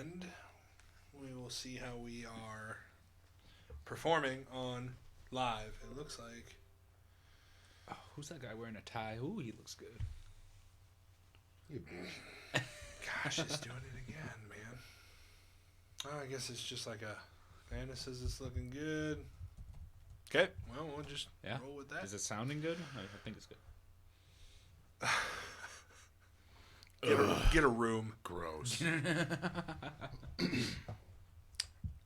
and we will see how we are performing on live. It looks like. Oh, who's that guy wearing a tie? Ooh, he looks good. You bitch. Gosh, he's doing it again, man. Oh, I guess it's just like a. Anna says it's looking good. Okay, well, we'll just roll with that. Is it sounding good? I think it's good. Get a room. Gross.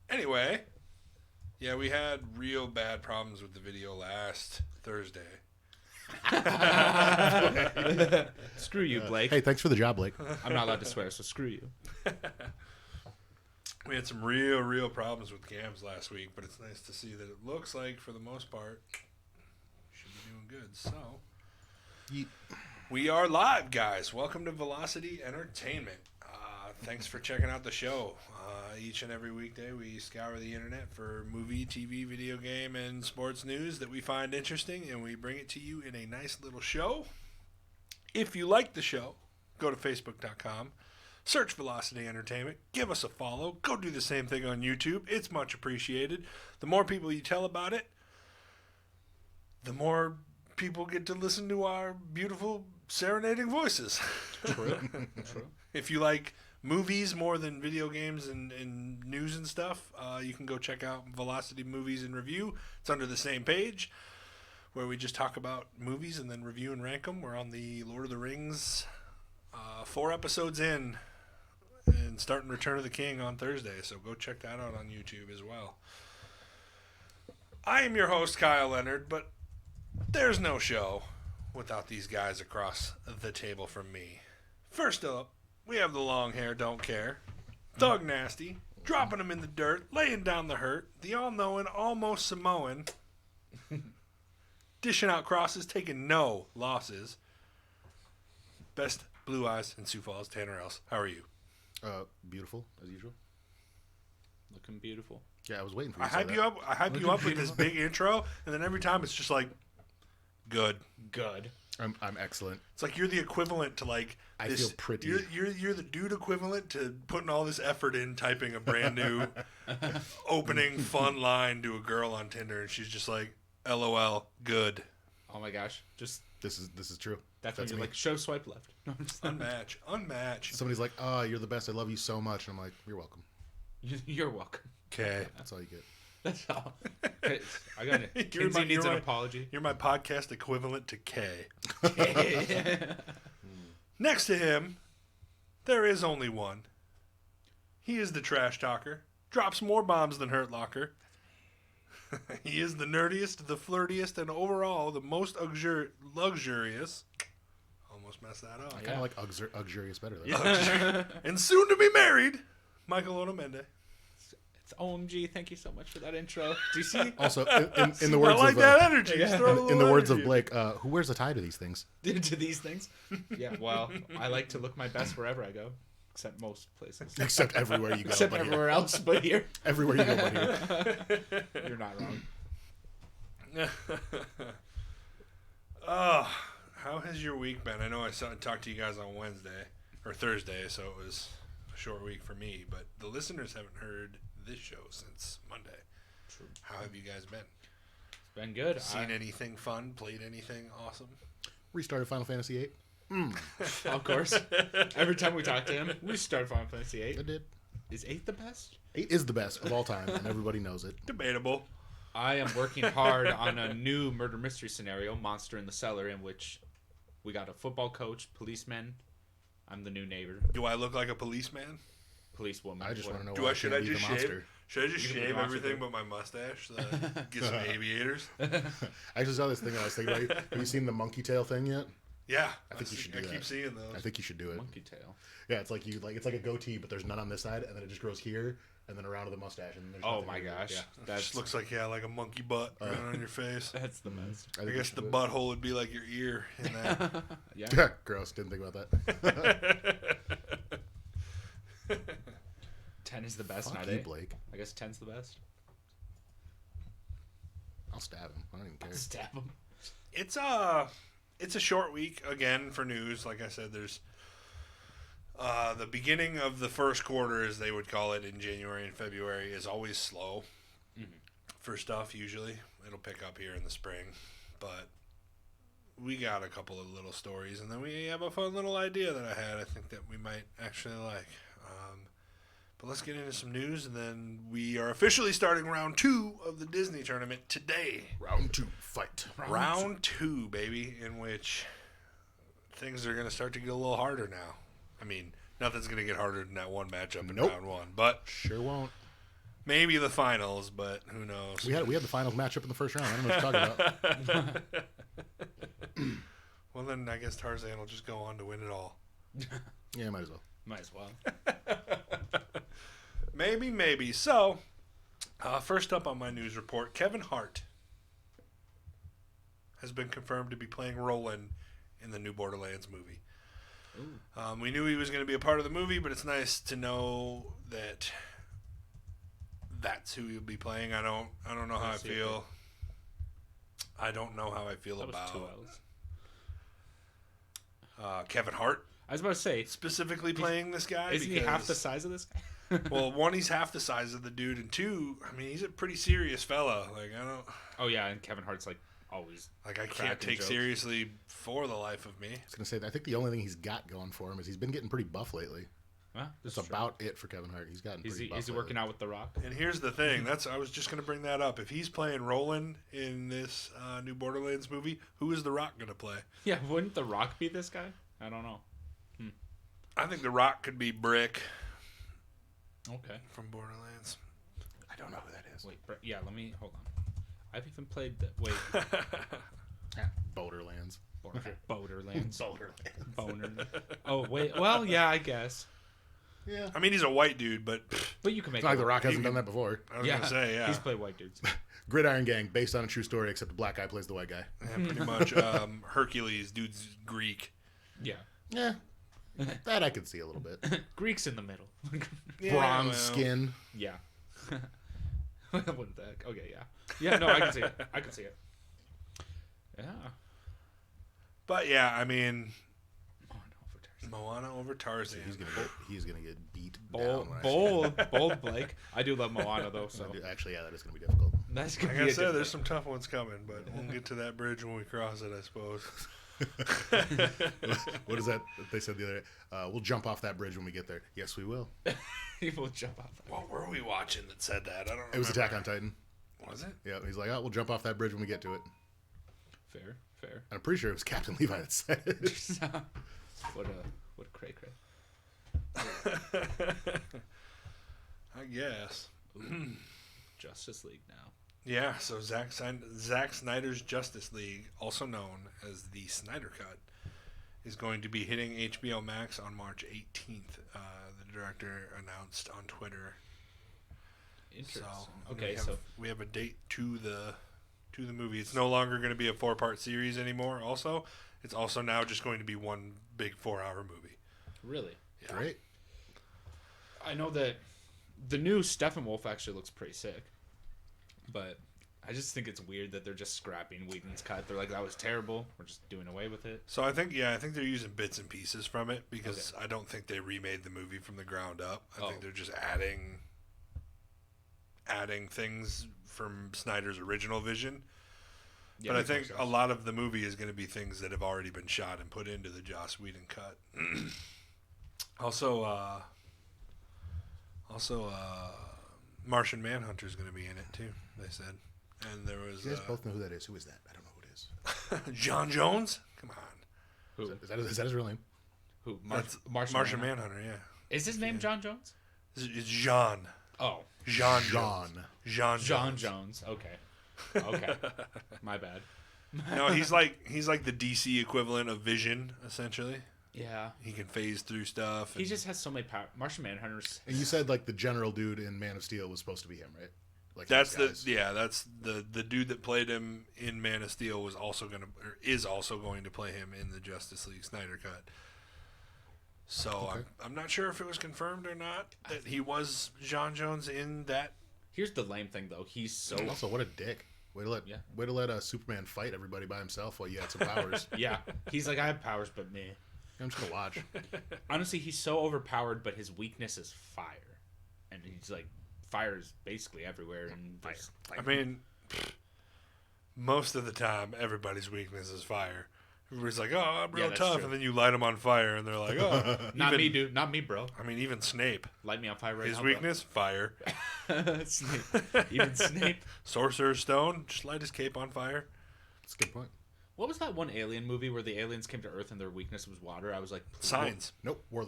Anyway, yeah, we had real bad problems with the video last Thursday. Screw you, Blake. Hey, thanks for the job, Blake. I'm not allowed to swear, so screw you. We had some real problems with cams last week, but it's nice to see that it looks like, for the most part, should be doing good. So, we are live, guys. Welcome to Velocity Entertainment. Thanks for checking out the show. Each and every weekday, we scour the internet for movie, TV, video game, and sports news that we find interesting, and we bring it to you in a nice little show. If you like the show, go to Facebook.com. Search Velocity Entertainment. Give us a follow. Go do the same thing on YouTube. It's much appreciated. The more people you tell about it, the more people get to listen to our beautiful serenading voices. True. If you like movies more than video games and news and stuff, you can go check out Velocity Movies and Review. It's under the same page where we just talk about movies and then review and rank them. We're on the Lord of the Rings 4 episodes in and starting Return of the King on Thursday, so go check that out on YouTube as well. I am your host, Kyle Leonard, but there's no show without these guys across the table from me. First up, we have the long hair, don't care. Thug Nasty, dropping him in the dirt, laying down the hurt. The all-knowing, almost Samoan. Dishing out crosses, taking no losses. Best Blue Eyes in Sioux Falls, Tanner Else. How are you? Beautiful, as usual. Looking beautiful. Yeah, I was waiting for I you to say hype that. you up. I hype you up with this big intro, and then every time it's just like, good. I'm excellent. It's like you're the equivalent to like. I feel pretty. You're the dude equivalent to putting all this effort in typing a brand new opening fun line to a girl on Tinder, and she's just like, "LOL, good." Oh my gosh, just This is true. that's when you're me. like, show swipe left. No, I'm just Unmatch. Somebody's like, "Oh, you're the best. I love you so much." And I'm like, "You're welcome." You're welcome. Okay. That's all you get. That's all. I got it. Kinsey needs an apology. You're my podcast equivalent to K. Next to him, there is only one. He is the trash talker. Drops more bombs than Hurt Locker. He is the nerdiest, the flirtiest, and overall the most luxurious. Almost messed that up. I kind of like luxurious better. Though. Yeah. And soon to be married, Michael Onomende. It's OMG. Thank you so much for that intro. Do you see? Also, in the words I like of that energy. Just throw a little in the words of energy. Blake, who wears a tie to these things? To these things? Yeah. Well, I like to look my best wherever I go, except most places. Except everywhere you go. Except but here. everywhere else, but here. Everywhere you go, but here. You're not wrong. Oh, how has your week been? I know I talked to you guys on Wednesday or Thursday, so it was a short week for me. But the listeners haven't heard this show since Monday. True. How have you guys been? It's been good. Seen anything fun? Played anything awesome? Restarted Final Fantasy VIII. Of course. Every time we talk to him, we start Final Fantasy VIII. I did. Is 8 the best? 8 is the best of all time, and everybody knows it. Debatable. I am working hard on a new murder mystery scenario, Monster in the Cellar, in which we got a football coach, policeman. I'm the new neighbor. Do I look like a policeman? Policewoman. I just want to know Do why I should can't I be just the shave? monster. Should I just You can be shave the monster, everything dude. but my mustache? Get some aviators. I just saw this thing. I was thinking, about, have you seen the monkey tail thing yet? Yeah, I think you should do I that. keep seeing those. I think you should do it. Monkey tail. Yeah, it's like it's like a goatee, but there's none on this side, and then it just grows here, and then around to the mustache, and then there's Oh nothing my here. gosh. Yeah. It That's, just looks like like a monkey butt right on your face. that's the best. I think you guess should the do it. butthole would be like your ear in that. Yeah. Gross. Didn't think about that. 10 is the best, Fuck not you, 8. Blake. I guess 10's the best. I'll stab him. I don't even care. Stab him. It's a short week again for news. Like I said, there's The beginning of the first quarter, as they would call it in January and February, is always slow for stuff. Usually, it'll pick up here in the spring, but we got a couple of little stories, and then we have a fun little idea that I had. I think that we might actually like. But let's get into some news, and then we are officially starting round 2 of the Disney tournament today. Round 2, fight. Round 2, baby, in which things are going to start to get a little harder now. I mean, nothing's going to get harder than that one matchup in round 1, but sure won't. Maybe the finals, but who knows? We had the finals matchup in the first round. I don't know what you're talking about. Well, then I guess Tarzan will just go on to win it all. Yeah, might as well. Might as well. Maybe. So, first up on my news report, Kevin Hart has been confirmed to be playing Roland in the new Borderlands movie. We knew he was going to be a part of the movie, but it's nice to know that that's who he'll be playing. I don't know how I feel. I don't know how I feel about 2 L's. Kevin Hart. I was about to say, specifically playing this guy. Isn't he half the size of this guy? Well, 1, he's half the size of the dude, and 2, I mean, he's a pretty serious fella. Like, I don't. Oh yeah, and Kevin Hart's like always. Like, I can't take jokes. seriously for the life of me. I was gonna say, I think the only thing he's got going for him is he's been getting pretty buff lately. Huh? That's about it for Kevin Hart. He's gotten pretty buff. Is he working out with The Rock? And here's the thing. I was just going to bring that up. If he's playing Roland in this new Borderlands movie, who is The Rock going to play? Yeah, wouldn't The Rock be this guy? I don't know. I think The Rock could be Brick. Okay. From Borderlands. I don't know who that is. Wait, yeah, let me hold on. I've even played the Borderlands. Borderlands. Boner. Oh wait, well yeah, I guess. Yeah. I mean, he's a white dude, but you can make It's not like The Rock hasn't done that before. I was going to say, yeah. He's played white dudes. Gridiron Gang, based on a true story, except the black guy plays the white guy. Yeah, pretty much. Hercules, dude's Greek. Yeah. Yeah. That I could see a little bit. Greeks in the middle. Bronze skin. Yeah. What the heck? Okay, yeah. Yeah, no, I can see it. Yeah. But yeah, I mean, Moana over Tarzan. He's gonna get beat Bold, down. bold, Blake. I do love Moana though, so Actually, yeah, that is gonna be difficult. that's gonna Like be I a said, difficult- there's some tough ones coming, but we'll get to that bridge when we cross it, I suppose. What is that they said the other day? We'll jump off that bridge when we get there. Yes, we will. He will jump off. What were we watching that said that? I don't remember. It was Attack on Titan. Was it? Yeah, he's like, oh, we'll jump off that bridge when we get to it. Fair. And I'm pretty sure it was Captain Levi that said it. What a cray. I guess. Justice League now. Yeah, so Zack Snyder's Justice League, also known as the Snyder Cut, is going to be hitting HBO Max on March 18th. The director announced on Twitter. Interesting. So Okay, we have a date to the movie. It's no longer going to be a 4-part series anymore. Also, it's also now just going to be one big 4-hour movie. Really? Yeah. Great. I know that the new Steppenwolf actually looks pretty sick, but I just think it's weird that they're just scrapping Whedon's cut. They're like, that was terrible. We're just doing away with it. So I think they're using bits and pieces from it because I don't think they remade the movie from the ground up. I think they're just adding things from Snyder's original vision. Yeah, but I think a lot of the movie is going to be things that have already been shot and put into the Joss Whedon cut. Also, Martian Manhunter is going to be in it too. They said, and there was. You guys both know who that is. Who is that? I don't know who it is. John Jones. Come on. Who? Is that his real name? Who? Martian Manhunter. Yeah. Is his name John Jones? It's Jean. Oh. Jean. John Jones. Okay. My bad. No, he's like the DC equivalent of Vision, essentially. Yeah. He can phase through stuff. He just has so many power. Martian Manhunters. And you said like the general dude in Man of Steel was supposed to be him, right? Like that's the dude that played him in Man of Steel is also going to play him in the Justice League Snyder Cut. So Okay. I'm not sure if it was confirmed or not that he was John Jones in that. Here's the lame thing though. He's so Also, what a dick. Way to let Superman fight everybody by himself while you had some powers. yeah. He's like, I have powers, but me. I'm just gonna watch. Honestly, he's so overpowered, but his weakness is fire, and he's like, fire is basically everywhere. And I mean, most of the time, everybody's weakness is fire. Everybody's like, "Oh, I'm real that's tough," true. and then you light them on fire, and they're like, "Oh, not even- me, dude. Not me, bro. I mean, even Snape, Light me on fire right his now. weakness, fire. Bro. Snape. Even Snape. Sorcerer's Stone, just light his cape on fire. That's a good point. What was that one alien movie where the aliens came to Earth and their weakness was water? I was like, Signs. Nope. War of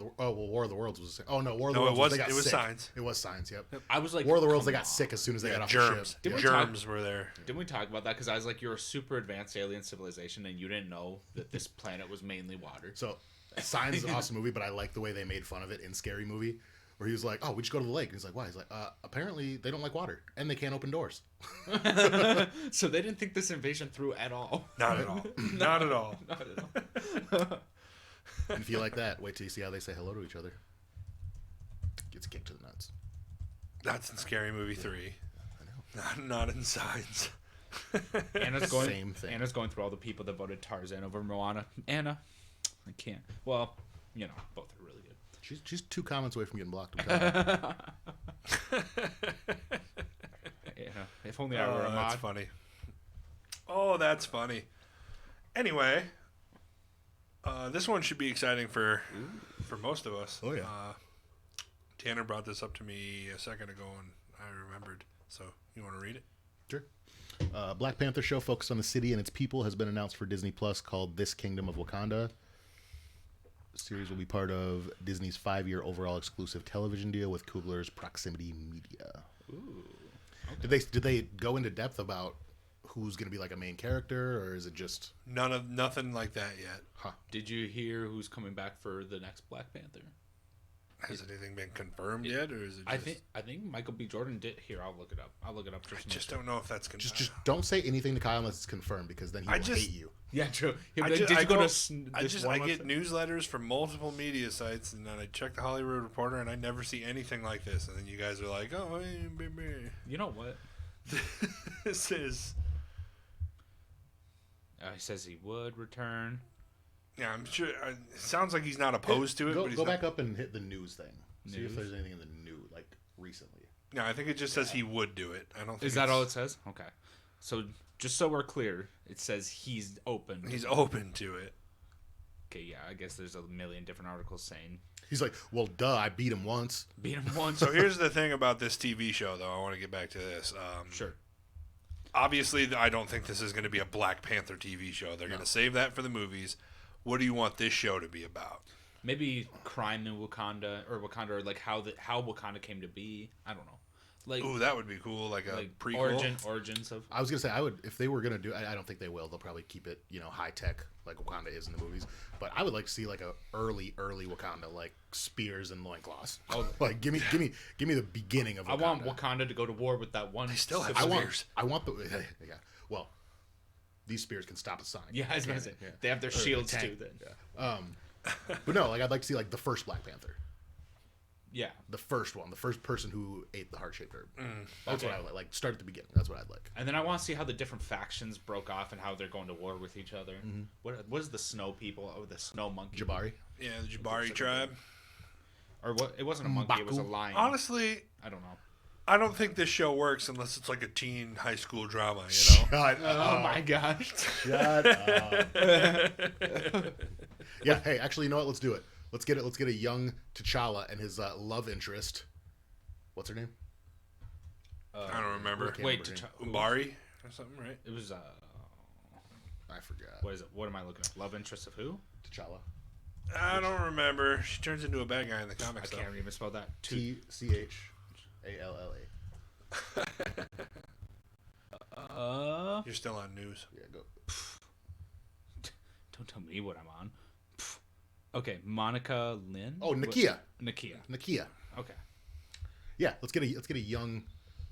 the Worlds was the same. Oh no, War of the No, it Worlds was- they got it was sick. Signs. It was Signs. Yep. I was like, War of the Worlds they come got sick as soon as they got off Germs. the ship. Did we Germs were there. Didn't we talk about that? Because I was like, you're a super advanced alien civilization, and you didn't know that this planet was mainly water. So, Signs is an awesome movie, but I like the way they made fun of it in Scary Movie, where he was like, "Oh, we just go to the lake." And he's like, "Why?" He's like, "Apparently they don't like water and they can't open doors." So they didn't think this invasion through at all. Not at all. Not at all. Not at all. And if you like that, wait till you see how they say hello to each other. Gets kicked to the nuts. That's in Scary Movie 3. I know. Not in Signs. Anna's going. Same thing. Anna's going through all the people that voted Tarzan over Moana. Anna, I can't. Well, you know, both are really good. She's 2 comments away from getting blocked. I'm telling you. Yeah, if only I were a That's mod. funny. Oh, that's funny. Anyway, this one should be exciting for most of us. Oh, yeah. Tanner brought this up to me a second ago, and I remembered. So, you want to read it? Sure. Black Panther show focused on the city and its people has been announced for Disney Plus called This Kingdom of Wakanda. The series will be part of Disney's 5-year overall exclusive television deal with Coogler's Proximity Media. Ooh. Did they go into depth about who's going to be like a main character, or is it just Nothing like that yet. Did you hear who's coming back for the next Black Panther? Has anything been confirmed yet, or is it? Just, I think Michael B. Jordan did. Here, I'll look it up. I'll look it up for I some. just don't know if that's confirmed. just don't say anything to Kyle unless it's confirmed, because then he will hate you. Yeah, true. I Did just- you I go go- to? I get newsletters from multiple media sites, and then I check the Hollywood Reporter, and I never see anything like this. And then you guys are like, "Oh, hey, baby." You know what? This is. He says he would return. Yeah, I'm sure. It sounds like he's not opposed to it. Go, but he's go not, back up and hit the news thing. See News? if there's anything in the news, like recently. No, I think it just says he would do it. I don't. Think Is that it's- all it says? Okay. So just so we're clear, it says he's open. He's open to it. Okay, yeah. I guess there's a million different articles saying He's like, well, duh, I beat him once. beat him once. So here's the thing about this TV show, though. I want to get back to this. Sure. Obviously, I don't think this is going to be a Black Panther TV show. They're going to save that for the movies. What do you want this show to be about? Maybe crime in Wakanda, or like how Wakanda came to be. I don't know. Like, Ooh, that would be cool. Like a like prequel. origins of. I was gonna say I would if they were gonna do. I don't think they will. They'll probably keep it, high tech like Wakanda is in the movies. But I would like to see like a early Wakanda, like spears and loincloths. Oh. Like give me the beginning of Wakanda. I want Wakanda to go to war with that one. They still have I spears. want the yeah. Well, these spears can stop a sign. Yeah, I was gonna say Yeah. they have their Or shields a too. tank. Then But no, like I'd like to see like the first Black Panther, yeah. the first one, the first person who ate the heart-shaped herb. That's Okay. what I would like. Like start at the beginning. That's what I'd like. And then I want to see how the different factions broke off and how they're going to war with each other. What is the snow people? Oh, the snow monkey. Jabari. Yeah, the Jabari tribe. Or what? It wasn't a monkey. It was a M'Baku. lion. Honestly, I don't know. I don't think this show works unless it's like a teen high school drama, you know? Shut Oh up. my gosh. Shut up. Yeah. Hey, actually, you know what? Let's do it. Let's get it. Let's get a young T'Challa and his love interest. What's her name? I don't remember. Can't Wait, remember her Umbari or something, right? it was I forgot. what is it? What am I looking at? Love interest of who? T'Challa. I don't remember. She turns into a bad guy in the I comics, though. can't even spell that. TCHALLA. You're still on news. Yeah, go. Don't tell me what I'm on. Okay, Monica Lynn. Oh, Nakia. Nakia. Nakia. Okay. Yeah, let's get a young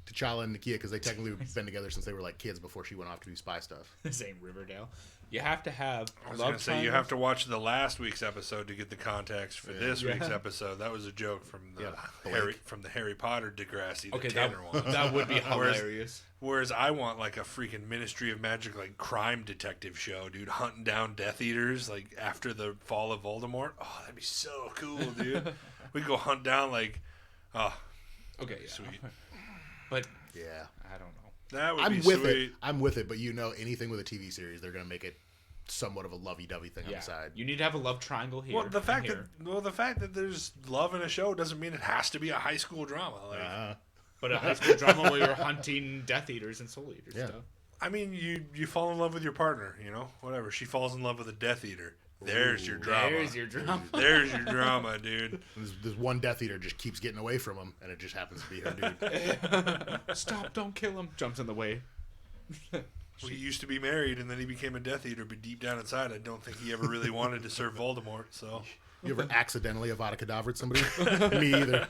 T'Challa and Nakia, because they technically have been together since they were like kids before she went off to do spy stuff. This ain't Riverdale. You have to have. I was going to say, you have to watch the last week's episode to get the context for this week's episode. That was a joke from the Harry Potter Degrassi, the Tanner one. That would be hilarious. Whereas I want like a freaking Ministry of Magic like crime detective show, dude, hunting down Death Eaters like after the fall of Voldemort. Oh, that'd be so cool, dude. We go hunt down like, okay, yeah. Sweet. But yeah, I don't know. That would I'm be with sweet. it. I'm with it. But anything with a TV series, they're gonna make it somewhat of a lovey-dovey thing on the side. You need to have a love triangle here. Well, the fact that there's love in a show doesn't mean it has to be a high school drama. Like, but a high school drama where you're hunting Death Eaters and Soul Eaters stuff. I mean, you fall in love with your partner, whatever. She falls in love with a Death Eater. There's your drama. There's your drama. There's your drama, dude. This one Death Eater just keeps getting away from him, and it just happens to be her dude. Stop! Don't kill him. Jumps in the way. He used to be married, and then he became a Death Eater, but deep down inside, I don't think he ever really wanted to serve Voldemort, so... You ever accidentally Avada Kedavra somebody? Me either.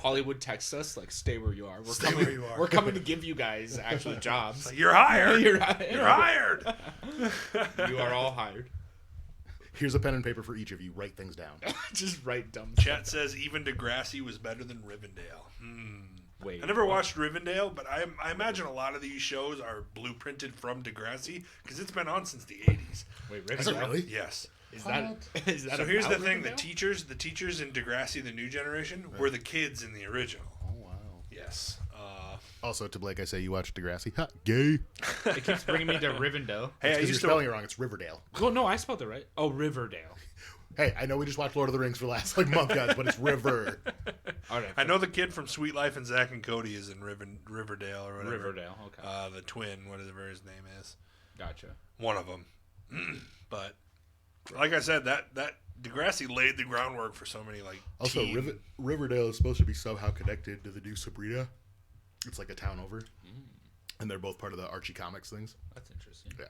Hollywood texts us, like, stay where you are. Where you are. We're coming to give you guys actual jobs. Like, you're hired! You're hired! You are all hired. Here's a pen and paper for each of you. Write things down. Just write dumb Chat says even Degrassi was better than Rivendell. Wait, I never watched Rivendell, but I imagine a lot of these shows are blueprinted from Degrassi because it's been on since the 80s. Wait, Is it Riverdale? really? Yes. Is that So here's the about thing: Riverdale? the teachers in Degrassi, the new generation, were the kids in the original. Oh, wow. Yes. Also, to Blake, I say you watch Degrassi. Ha, gay. It keeps bringing me to Rivendell. Hey, I Because you're used spelling to. it wrong. It's Riverdale. Oh no, I spelled it right. Oh, Riverdale. Hey, I know we just watched Lord of the Rings for the last month, guys, but it's River. All right. I know the kid from Sweet Life and Zack and Cody is in Riverdale or whatever. Riverdale. Okay. The twin, whatever his name is. Gotcha. One of them. But like I said, that Degrassi laid the groundwork for so many like. Also, Riverdale is supposed to be somehow connected to the new Sabrina. It's like a town over, and they're both part of the Archie Comics things. That's interesting. Yeah.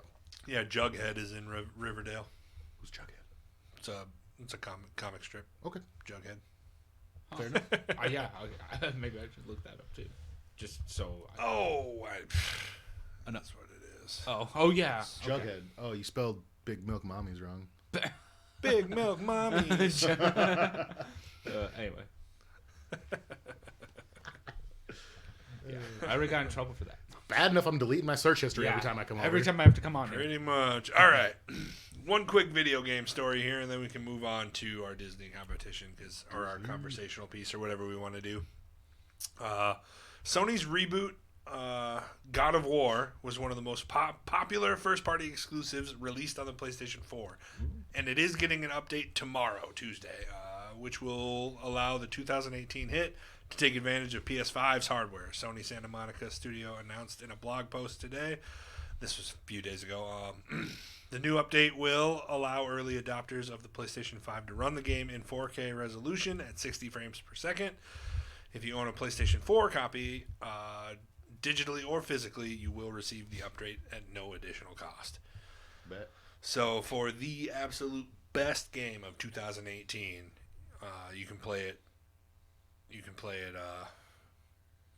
Yeah, Jughead is in Riverdale. Who's Jughead? It's a comic strip. Okay. Jughead. Fair enough. Yeah. Maybe I should look that up too. Just so. That's what it is. Oh yeah. Jughead. Okay. Oh, you spelled Big Milk Mommy's wrong. Big Milk Mommies. Anyway. Yeah. I already got in trouble for that. Bad enough I'm deleting my search history every time I come on. Every time I have to come on here. Pretty much. All right. One quick video game story here, and then we can move on to our Disney competition or our conversational piece or whatever we want to do. Sony's reboot, God of War, was one of the most popular first-party exclusives released on the PlayStation 4. And it is getting an update tomorrow, Tuesday, which will allow the 2018 hit to take advantage of PS5's hardware. Sony Santa Monica Studio announced in a blog post today. This was a few days ago. The new update will allow early adopters of the PlayStation 5 to run the game in 4K resolution at 60 frames per second. If you own a PlayStation 4 copy, digitally or physically, you will receive the update at no additional cost. Bet. So for the absolute best game of 2018, you can play it. You can play it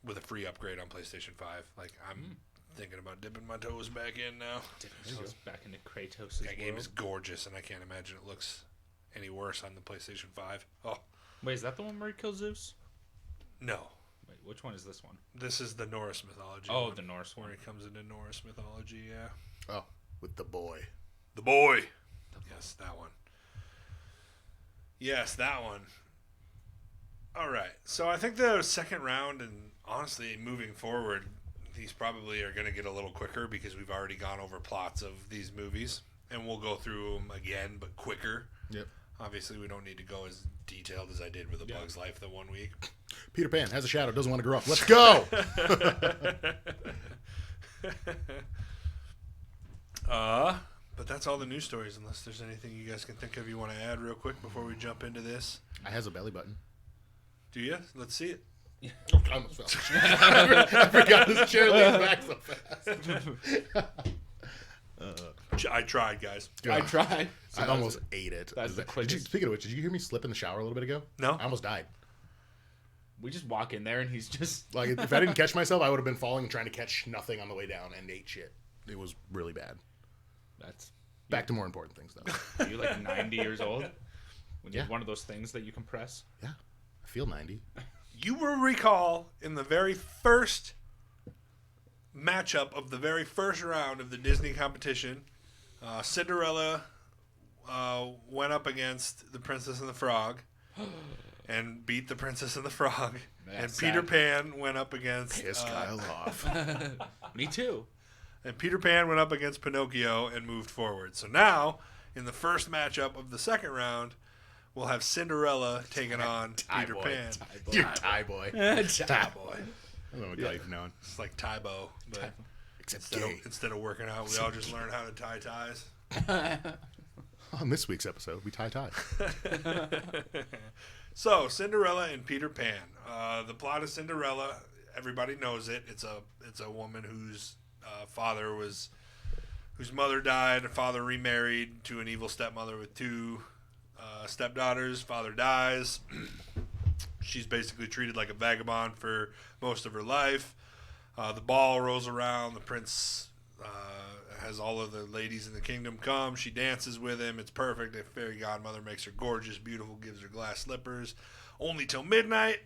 with a free upgrade on PlayStation 5. Like I'm thinking about dipping my toes back in now. Back into Kratos' That game world. is gorgeous, and I can't imagine it looks any worse on the PlayStation 5. Oh Wait, is that the one where he kills Zeus? no, Wait, which one is this one? this is the Norse mythology. Oh, one, the Norse where one. it comes into Norse mythology. Yeah, Oh, with the boy. the boy. Yes, that one. Yes, that one. All right. So I think the second round, and honestly, moving forward, these probably are going to get a little quicker because we've already gone over plots of these movies, and we'll go through them again, but quicker. Yep. Obviously, we don't need to go as detailed as I did with A Bug's Life the one week. Peter Pan has a shadow, doesn't want to grow up. Let's go! But that's all the news stories, unless there's anything you guys can think of you want to add real quick before we jump into this. I has a belly button. Do you? Let's see it. Oh, I almost fell. I forgot this chair leans back so fast. I tried, guys. I tried. I almost ate it. That's the quickest. Speaking of which, did you hear me slip in the shower a little bit ago? No. I almost died. We just walk in there and he's just Like, if I didn't catch myself, I would have been falling and trying to catch nothing on the way down and ate shit. It was really bad. That's Back to more important things, though. are you like 90 years old? When you Yeah. have one of those things that you can press? Yeah, I feel 90. You will recall in the very first matchup of the very first round of the Disney competition, Cinderella went up against the Princess and the Frog and beat the Princess and the Frog. That's and Peter sad. Pan went up against Pissed Kyle off. Me too. and Peter Pan went up against Pinocchio and moved forward. So now, in the first matchup of the second round, we'll have Cinderella taking on Tie Peter boy. Pan. You're Tie Boy. Tie Boy. I don't know what to call you from now on. It's like Tybo, but Except instead of, gay. instead of working out, we all just learn how to tie ties. On this week's episode, we tie ties. So, Cinderella and Peter Pan. The plot of Cinderella, everybody knows it. It's a woman whose whose mother died. Her father remarried to an evil stepmother with two stepdaughters. Father dies. She's basically treated like a vagabond for most of her life. The ball rolls around. The prince has all of the ladies in the kingdom come. She dances with him. It's perfect. The fairy godmother makes her gorgeous, beautiful, gives her glass slippers. Only till midnight.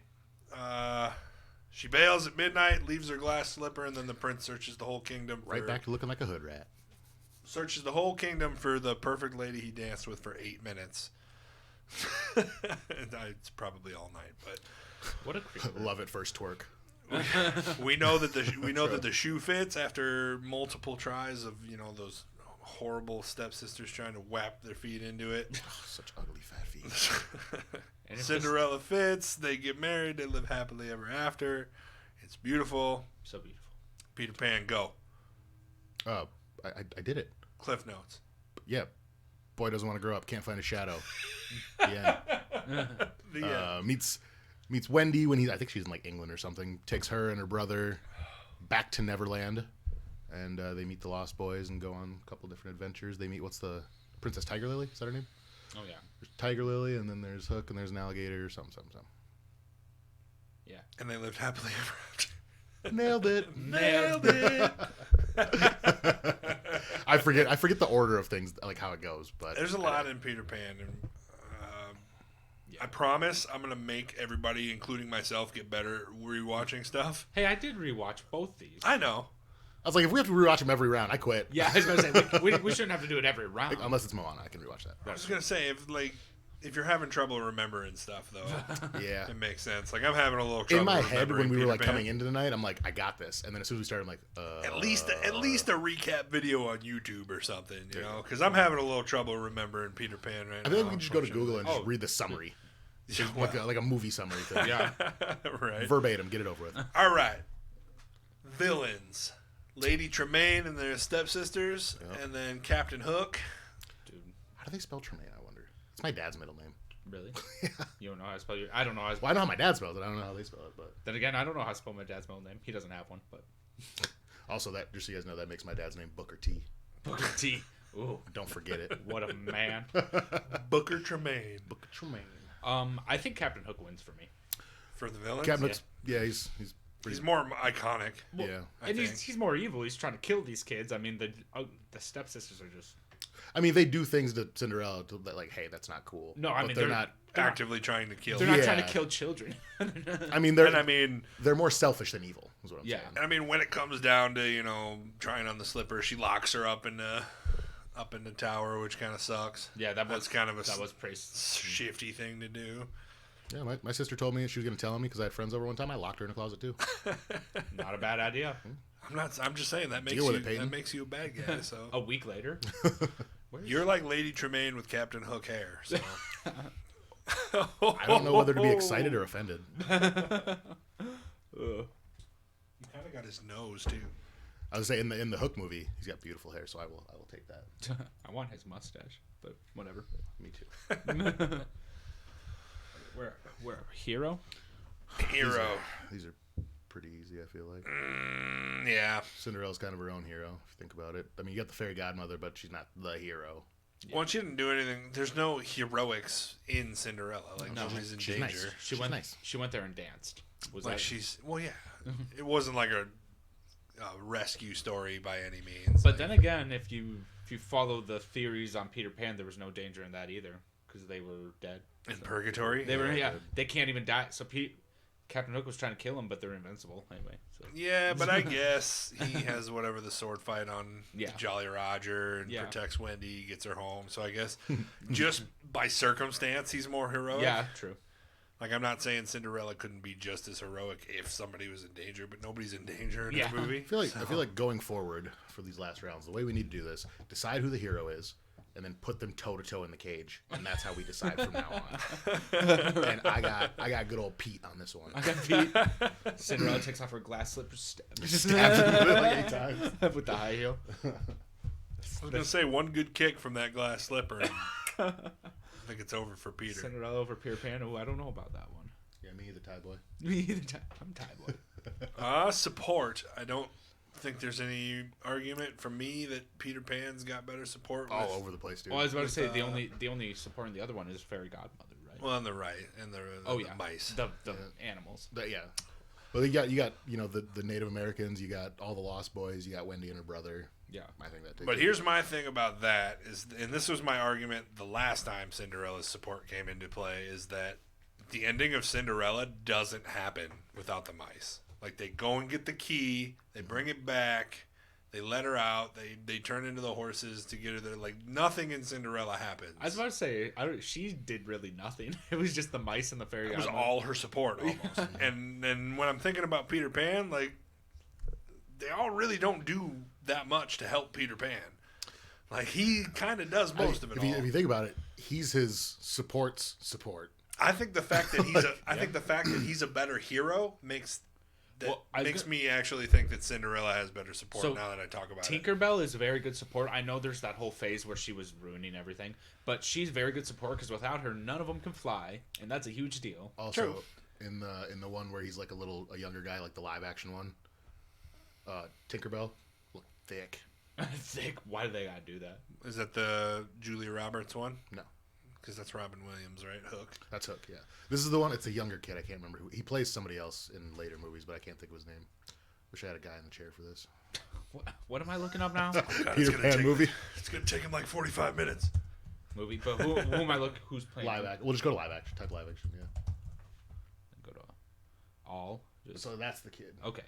She bails at midnight, leaves her glass slipper, and then the prince searches the whole kingdom. Right back to looking like a hood rat. Searches the whole kingdom for the perfect lady he danced with for 8 minutes. It's probably all night, but What a creeper. Love it first twerk. we know that the shoe fits after multiple tries of those horrible stepsisters trying to whap their feet into it. Such ugly fat feet. And if Cinderella fits. They get married. They live happily ever after. It's beautiful. So beautiful. Peter Pan, go. I did it. Cliff notes. Yeah. Boy doesn't want to grow up. Can't find a shadow. Yeah. The Meets Wendy when I think she's in like England or something. Takes her and her brother back to Neverland, and they meet the Lost Boys and go on a couple different adventures. They meet what's the Princess Tiger Lily? Is that her name? Oh yeah. There's Tiger Lily, and then there's Hook, and there's an alligator or something. Yeah. and they lived happily ever after. Nailed it. Nailed it. I forget the order of things, like how it goes, but There's a lot in Peter Pan, and I promise I'm gonna make everybody, including myself, get better rewatching stuff. Hey, I did rewatch both these. I know. I was like, if we have to rewatch them every round, I quit. Yeah, I was gonna say we shouldn't have to do it every round. Like, unless it's Moana, I can rewatch that. I was gonna say if you're having trouble remembering stuff though, Yeah. it makes sense. Like I'm having a little trouble In my head, when remembering we were Peter like Pan. coming into the night, I'm like, I got this. And then as soon as we started, I'm like, At least a recap video on YouTube or something, you know, because I'm having a little trouble remembering Peter Pan right I now. feel like we can just go to unfortunately. Google and just Oh. read the summary. Yeah, Like a movie summary thing. Yeah. right. Verbatim, get it over with. All right. Villains. Lady Tremaine and their stepsisters, Yep. and then Captain Hook. Dude, How do they spell Tremaine, I wonder? It's my dad's middle name. really? You don't know how to spell your? I don't know how to spell. Well, I know how my dad spells it. I don't know how they spell it, but Then again, I don't know how to spell my dad's middle name. He doesn't have one, but also that just so you guys know, that makes my dad's name Booker T. Booker T. Ooh, Don't forget it. what a man. Booker Tremaine. Booker Tremaine. I think Captain Hook wins for me. For the villains? Captain Hook's, yeah, he's He's more iconic. yeah. And think. he's more evil. He's trying to kill these kids. I mean, the stepsisters are just I mean, they do things to Cinderella to like, hey, that's not cool. No, I But mean, they're they're- not. Actively trying to kill. they're not Yeah. trying to kill children. I mean, And I mean, they're more selfish than evil. Is what I'm Yeah. saying. when it comes down to trying on the slipper, she locks her up in the tower, which kind of sucks. Yeah, That's kind of a that was pretty. shifty thing to do. Yeah, my sister told me she was going to tell me because I had friends over one time. I locked her in a closet too. Not a bad idea. I'm just saying that makes Deal with you it, Peyton. that makes you a bad guy. So A week later, you're like Lady Tremaine with Captain Hook hair. So I don't know whether to be excited or offended. He kind of got his nose too. I would say in the Hook movie, he's got beautiful hair, so I will take that. I want his mustache, but whatever. Me too. We're a hero. Hero. These are pretty easy. I feel like Yeah. Cinderella's kind of her own hero if you think about it. I mean, you got the fairy godmother, but she's not the hero. Well, she didn't do anything. There's no heroics in Cinderella. Like, No, nobody's in she's danger. nice. She She's went. nice. She went there and danced. Was Like, that? she's... Well, yeah. It wasn't like a rescue story by any means. But like, then again, if you follow the theories on Peter Pan, there was no danger in that either because they were dead. in purgatory? They were they can't even die. So Captain Hook was trying to kill him, but they're invincible anyway. So. Yeah, but I guess he has whatever the sword fight on Yeah. Jolly Roger and Yeah. protects Wendy, gets her home. So I guess just by circumstance, he's more heroic. Yeah, true. Like, I'm not saying Cinderella couldn't be just as heroic if somebody was in danger, but nobody's in danger in Yeah. this movie. I feel like going forward for these last rounds, the way we need to do this: decide who the hero is, and then put them toe to toe in the cage, and that's how we decide from now on. And I got good old Pete on this one. I got Pete. Cinderella takes off her glass slippers, Stabs him like 8 times. with the high heel. I was going to say, one good kick from that glass slipper, and I think it's over for Peter. Cinderella over Peter Pan. Oh, I don't know about that one. Yeah, me either, Tie Boy. Me either. I'm Tie Boy. Support. I don't think there's any argument from me that Peter Pan's got better support. All with- over the place, dude. Well, I was about to say With, the only support in the other one is Fairy Godmother, right? Well, on the right, and the mice. the animals. Yeah. Well, you got the Native Americans, you got all the Lost Boys, you got Wendy and her brother. Yeah. I think that. But here's my thing about that is, and this was my argument the last time Cinderella's support came into play, is that the ending of Cinderella doesn't happen without the mice. Like, they go and get the key, they bring it back, they let her out, they turn into the horses to get her there. Like, nothing in Cinderella happens. I was about to say, she did really nothing. It was just the mice and the fairy It was godmother. all her support almost. and when I'm thinking about Peter Pan, like, they all really don't do that much to help Peter Pan. Like, he kind of does most of it all. If you think about it, he's his support's support. I think the fact that he's a better hero makes me actually think that Cinderella has better support So, now that I talk about it. Tinkerbell is very good support. I know there's that whole phase where she was ruining everything, but she's very good support because without her, none of them can fly, and that's a huge deal. Also, True. in the one where he's like a younger guy, like the live action one, Tinkerbell looked thick. Thick. Why do they gotta do that? Is that the Julia Roberts one? No, Because that's Robin Williams, right? Hook. that's Hook. Yeah, this is the one. It's a younger kid. I can't remember who he plays. Somebody else in later movies, but I can't think of his name. Wish I had a guy in the chair for this. What am I looking up now? God, Peter Pan movie. It's gonna take him like 45 minutes. Movie, but who am I looking? Who's playing? Live action. We'll just go to live action. Type live action. Yeah. Go to all. So that's the kid. Okay.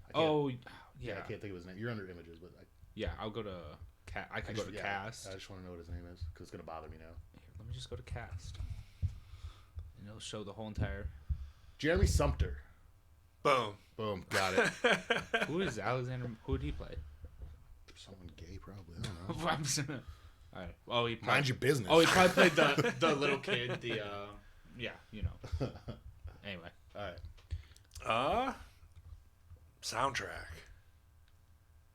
I can't- Oh, Yeah, yeah. I can't think of his name. You're under images, but Yeah, I'll go to I can go to cast. I just want to know what his name is because it's gonna bother me now. Here, let me just go to cast, and it'll show the whole entire. Jeremy Sumpter. Boom. Boom. Got it. Who is Alexander? Who did he play? Someone gay, probably. I don't know. I'm just gonna- all right. Oh, he probably, Mind your business. Oh, he probably played the little kid. Yeah, you know. Anyway, All right. Soundtrack.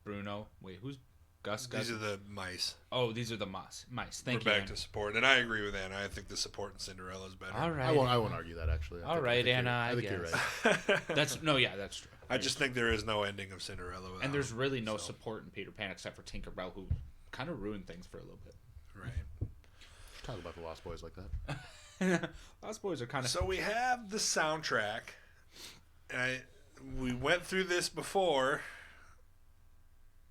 Bruno. Wait, who's Gus? These are the mice. Oh, these are the mice. Thank We're you. back to support, and I agree with Anna. I think the support in Cinderella is better. All right. I won't argue that actually. All right, Anna, I think I you're guess. right. That's true. I just think there is no ending of Cinderella without And there's him, really no so. support in Peter Pan except for Tinkerbell, who kind of ruined things for a little bit. Right. Talk about the Lost Boys like that. Lost Boys are kind of. So we have the soundtrack. And we went through this before.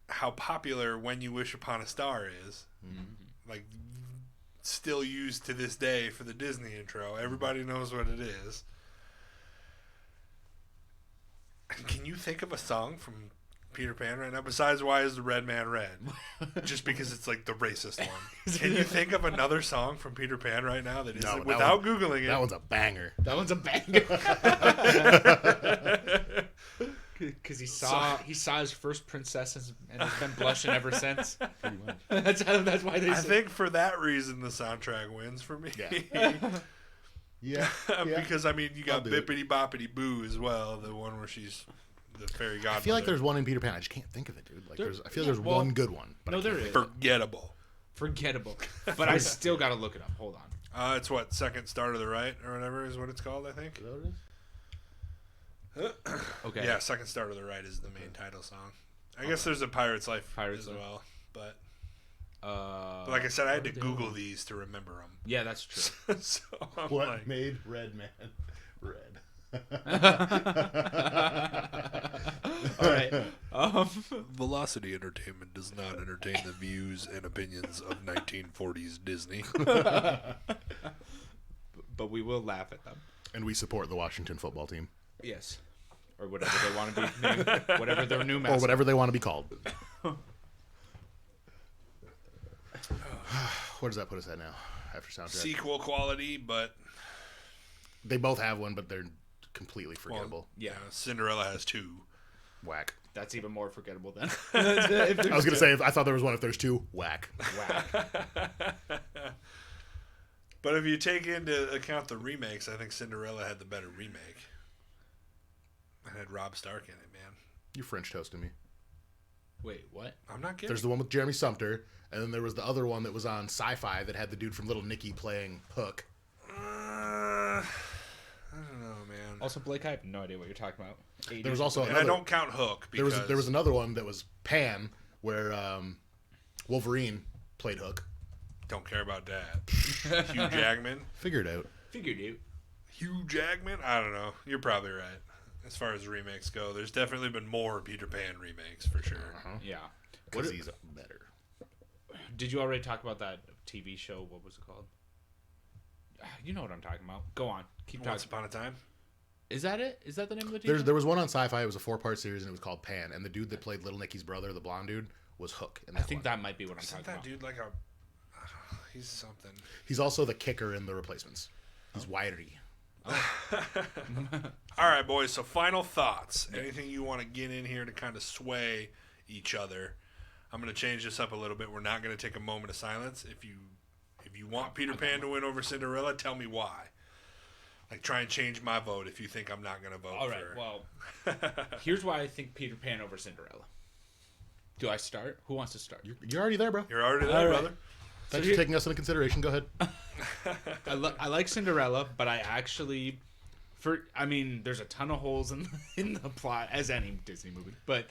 How popular "When You Wish Upon a Star" is, like, still used to this day for the Disney intro. Everybody knows what it is. Can you think of a song from Peter Pan right now besides "Why Is the Red Man Red"? Just because it's like the racist one. Can you think of another song from Peter Pan right now that is No, that without one- googling it? That one's a banger. That one's a banger. Because he saw his first princess and has been blushing ever since. Pretty much. That's why they. I think for that reason the soundtrack wins for me. Yeah. Yeah. Because I mean you got I'll do it. Bippity Boppity Boo as well, the one where she's the fairy godmother. I feel like there's one in Peter Pan. I just can't think of it, dude. Like I feel there's well, one good one. But no, I can't there think is. of forgettable. Forgettable. But I still got to look it up. Hold on. It's what, Second Star to the Right or whatever is what it's called, I think. it. Is that what it is? Okay. Yeah, Second Star to the Right is the main title song. I guess there's a Pirate's Life Pirate's as Life. well, but But like I said, I had to what are the Google other- these to remember them. Yeah, that's true. So I'm What like, made Red Man red? All right. Velocity Entertainment does not entertain the views and opinions of 1940s Disney. But we will laugh at them. And we support the Washington football team. Yes. Or whatever they want to be named. Whatever their new Or mascot. whatever they want to be called. Where does that put us at now? After soundtrack? Sequel quality, but They both have one, but they're completely forgettable. Yeah. Cinderella has 2. Whack. That's even more forgettable than. I was going to say, I thought there was one. If there's 2, whack. Whack. But if you take into account the remakes, I think Cinderella had the better remake. It had Rob Stark in it, man. You French toasted me. Wait, what? I'm not kidding. There's the one with Jeremy Sumter, and then there was the other one that was on Sci-Fi that had the dude from Little Nicky playing Hook. I don't know, man. Also, Blake, I have no idea what you're talking about. There was also And another, I don't count Hook because there was another one that was Pan, where Wolverine played Hook. don't care about that. Hugh Jackman. Figure it out. Figured you. Hugh Jackman? I don't know. You're probably right. As far as remakes go, there's definitely been more Peter Pan remakes for sure. Yeah. Because What- he's better. Did you already talk about that TV show? What was it called? You know what I'm talking about. Go on. Keep Once talking. upon a time. Is that it? Is that the name of the TV? There was one on Sci-Fi. It was a 4-part series, and it was called Pan. And the dude that played Little Nicky's brother, the blonde dude, was Hook. In I that think one. that might be what I'm Isn't talking that about. dude like a... He's something. He's also the kicker in The Replacements. He's wiry. All right, boys. So final thoughts. Anything you want to get in here to kind of sway each other? I'm going to change this up a little bit. We're not going to take a moment of silence. If you want Peter Pan to win over Cinderella, tell me why. Like, try and change my vote if you think I'm not going to vote All right. for... Well, here's why I think Peter Pan over Cinderella. Do I start? Who wants to start? You're already there, bro. You're already there, All right. brother. Thanks here- for taking us into consideration. Go ahead. I like Cinderella, but I actually, there's a ton of holes in the plot, as any Disney movie. But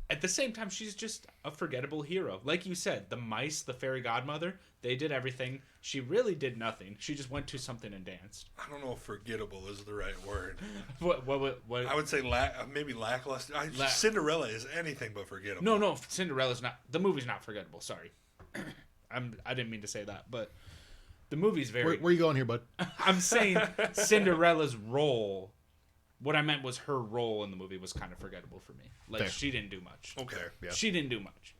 at the same time, she's just a forgettable hero. Like you said, the mice, the fairy godmother, they did everything. She really did nothing. She just went to something and danced. I don't know if forgettable is the right word. What? I would say maybe lackluster. Cinderella is anything but forgettable. No, Cinderella's not. The movie's not forgettable. Sorry, I didn't mean to say that, but the movie's very. Where are you going here, bud? I'm saying Cinderella's role. What I meant was her role in the movie was kind of forgettable for me. Like Fair. she didn't do much. Okay. Yeah. She didn't do much.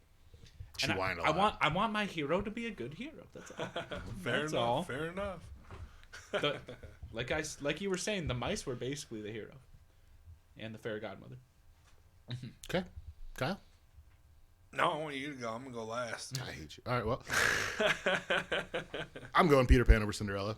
She And whined a I lot. want my hero to be a good hero. That's all. Fair That's enough. all. Fair enough. Like you were saying, the mice were basically the hero, and the fairy godmother. Okay. Kyle? No, I want you to go. I'm going to go last. I hate you. All right, well. I'm going Peter Pan over Cinderella.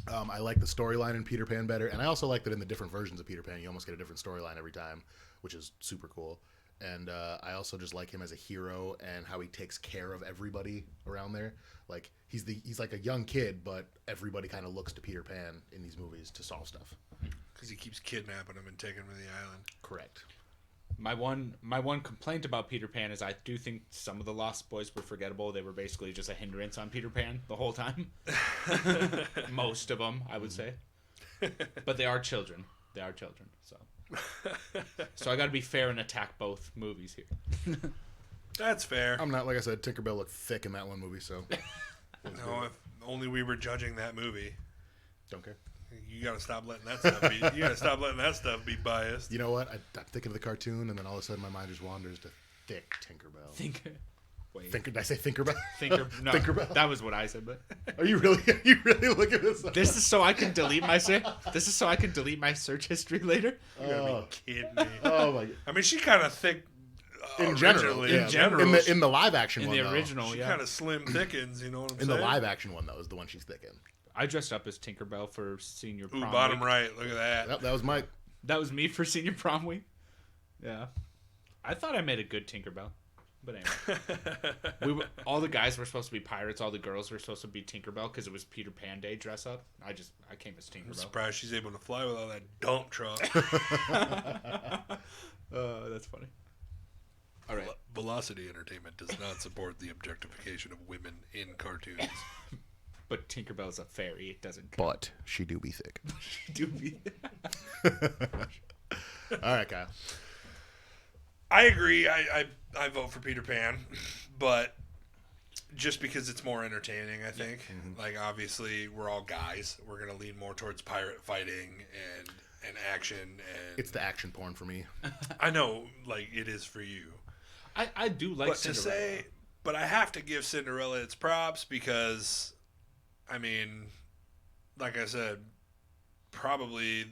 I like the storyline in Peter Pan better, and I also like that in the different versions of Peter Pan, you almost get a different storyline every time, which is super cool. And I also just like him as a hero and how he takes care of everybody around there. Like he's like a young kid, but everybody kind of looks to Peter Pan in these movies to solve stuff. Because he keeps kidnapping him and taking him to the island. Correct. My one complaint about Peter Pan is I do think some of the Lost Boys were forgettable. They were basically just a hindrance on Peter Pan the whole time. Most of them, I would say. But they are children. They are children. So I got to be fair and attack both movies here. That's fair. I'm not, like I said, Tinkerbell looked thick in that one movie, so No, if only we were judging that movie. don't care. You gotta stop letting that stuff be. You gotta stop letting that stuff be biased. You know what? I'm thinking of the cartoon, and then all of a sudden my mind just wanders to thick Tinkerbell. Did I say Tinkerbell? No, Tinkerbell. that was what I said. But Are you really looking this up? this is so I can delete my search history later. You gotta Oh. be kidding me. Oh my! I mean, she kind of thick. In general, originally. yeah. In the live action In one, the though. original, She yeah. kind of slim thickens. You know what I'm In saying? the live action one, though, is the one she's thick in. I dressed up as Tinkerbell for senior Ooh, prom bottom week. right. Look at that. That was my. That was me for senior prom week. Yeah, I thought I made a good Tinkerbell, but anyway, all the guys were supposed to be pirates. All the girls were supposed to be Tinkerbell because it was Peter Pan Day dress up. I came as I'm Tinkerbell. surprised she's able to fly with all that dump truck. That's funny. All right. Velocity Entertainment does not support the objectification of women in cartoons. But Tinkerbell's a fairy. It doesn't count. But she do be thick. Do be. All right, Kyle. I agree. I vote for Peter Pan, but just because it's more entertaining, I think. Mm-hmm. Like, obviously, we're all guys. We're going to lean more towards pirate fighting and action. And It's the action porn for me. I know, like, it is for you. I do like But Cinderella. but I have to give Cinderella its props because, I mean, like I said, probably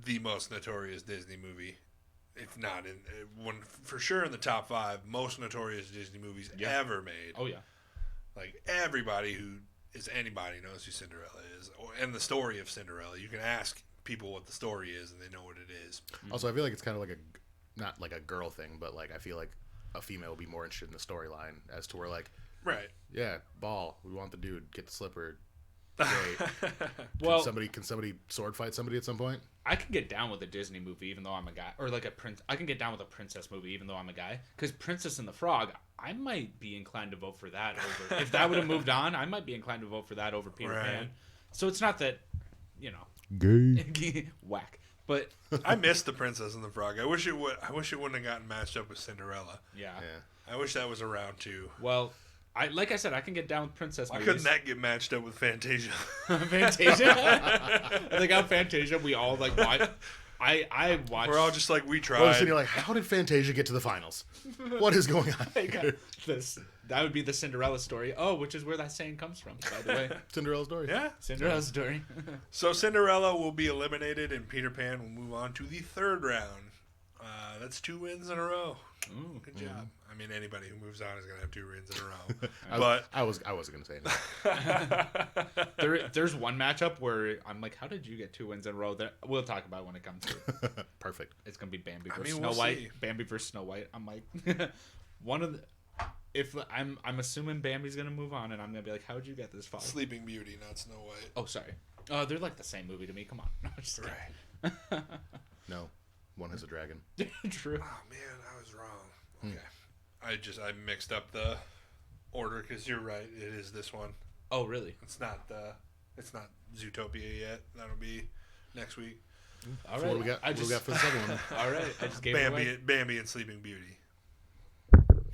the most notorious Disney movie, if not for sure in the top 5 most notorious Disney movies ever made. Oh yeah. Like, everybody who is anybody knows who Cinderella is, and the story of Cinderella. You can ask people what the story is, and they know what it is. Also, I feel like it's kind of like not like a girl thing, but like I feel like a female would be more interested in the storyline as to where like, Right. yeah, ball, we want the dude, get the slipper. Great. Well, Can somebody sword fight somebody at some point? I can get down with a Disney movie even though I'm a guy, or like I can get down with a princess movie even though I'm a guy. Because Princess and the Frog, I might be inclined to vote for that over. If that would have moved on, I might be inclined to vote for that over Peter Right. Pan. So it's not that, Gay. whack. But I missed the Princess and the Frog. I wish it wouldn't have gotten matched up with Cinderella. yeah. Yeah. I wish that was around too. Well, like I said, I can get down with princess Why movies. couldn't that get matched up with Fantasia? Fantasia? I think on Fantasia we all like watch. I watched. We're all just like, we tried. Well, so you're like, how did Fantasia get to the finals? What is going on? here? this. That would be the Cinderella story. Oh, which is where that saying comes from, by the way. Cinderella's story. Yeah. Cinderella story. So Cinderella will be eliminated, and Peter Pan will move on to the 3rd round. That's 2 wins in a row. Ooh. Good job. I mean, anybody who moves on is going to have 2 wins in a row. I wasn't gonna say that. There's one matchup where I'm like, how did you get 2 wins in a row? That we'll talk about when it comes to it. Perfect. It's gonna be Bambi I versus mean, Snow we'll White. see. Bambi versus Snow White. I'm like, one of the. If I'm assuming Bambi's gonna move on, and I'm gonna be like, how'd you get this far? Sleeping Beauty, not Snow White. Oh, sorry. They're like the same movie to me. Come on. No, I'm just Right. No, one has a dragon. kidding. True. Oh, man, I was wrong. Okay. I mixed up the order because you're right. It is this one. Oh, really? It's not Zootopia yet. That'll be next week. All So right. what do we got for the second one? All right. I just gave it away. Bambi and Sleeping Beauty.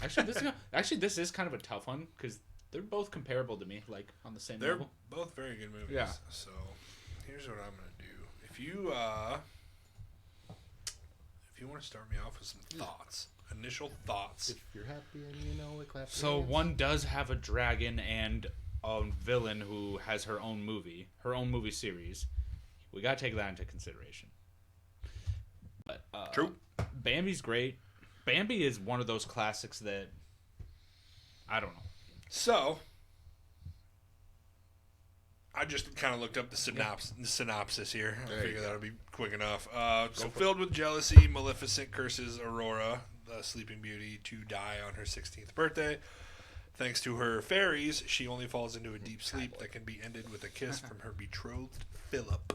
Actually, this is kind of a tough one because they're both comparable to me, like on the same They're level. both very good movies. Yeah. So here's what I'm gonna do. If you want to start me off with some thoughts, initial thoughts. If you're happy and you know it, clap. So one does have a dragon and a villain who has her own movie series. We gotta take that into consideration. But True. Bambi's great. Bambi is one of those classics that I don't know. So I just kind of looked up the synopsis here. I There you figure that'll be quick enough. So filled with jealousy, Maleficent curses Aurora, the Sleeping Beauty, to die on her 16th birthday. Thanks to her fairies, she only falls into a deep sleep that can be ended with a kiss from her betrothed Philip.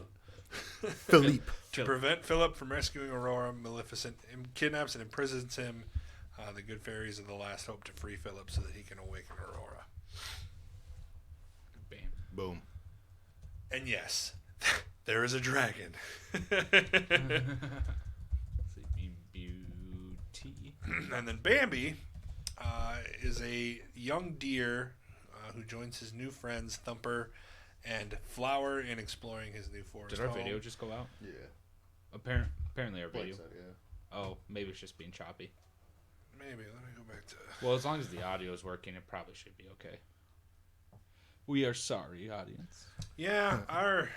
Philippe. To prevent Philip from rescuing Aurora, Maleficent kidnaps and imprisons him. The good fairies are the last hope to free Philip so that he can awaken Aurora. Bam. Boom. And yes, there is a dragon. Sleeping Beauty. And then Bambi is a young deer who joins his new friends Thumper and Flower in exploring his new forest Did our home. video just go out? Yeah. Apparently our video. Like that, yeah. Oh, maybe it's just being choppy. Maybe. Let me go back to... Well, as long as the audio is working, it probably should be okay. We are sorry, audience. Yeah, our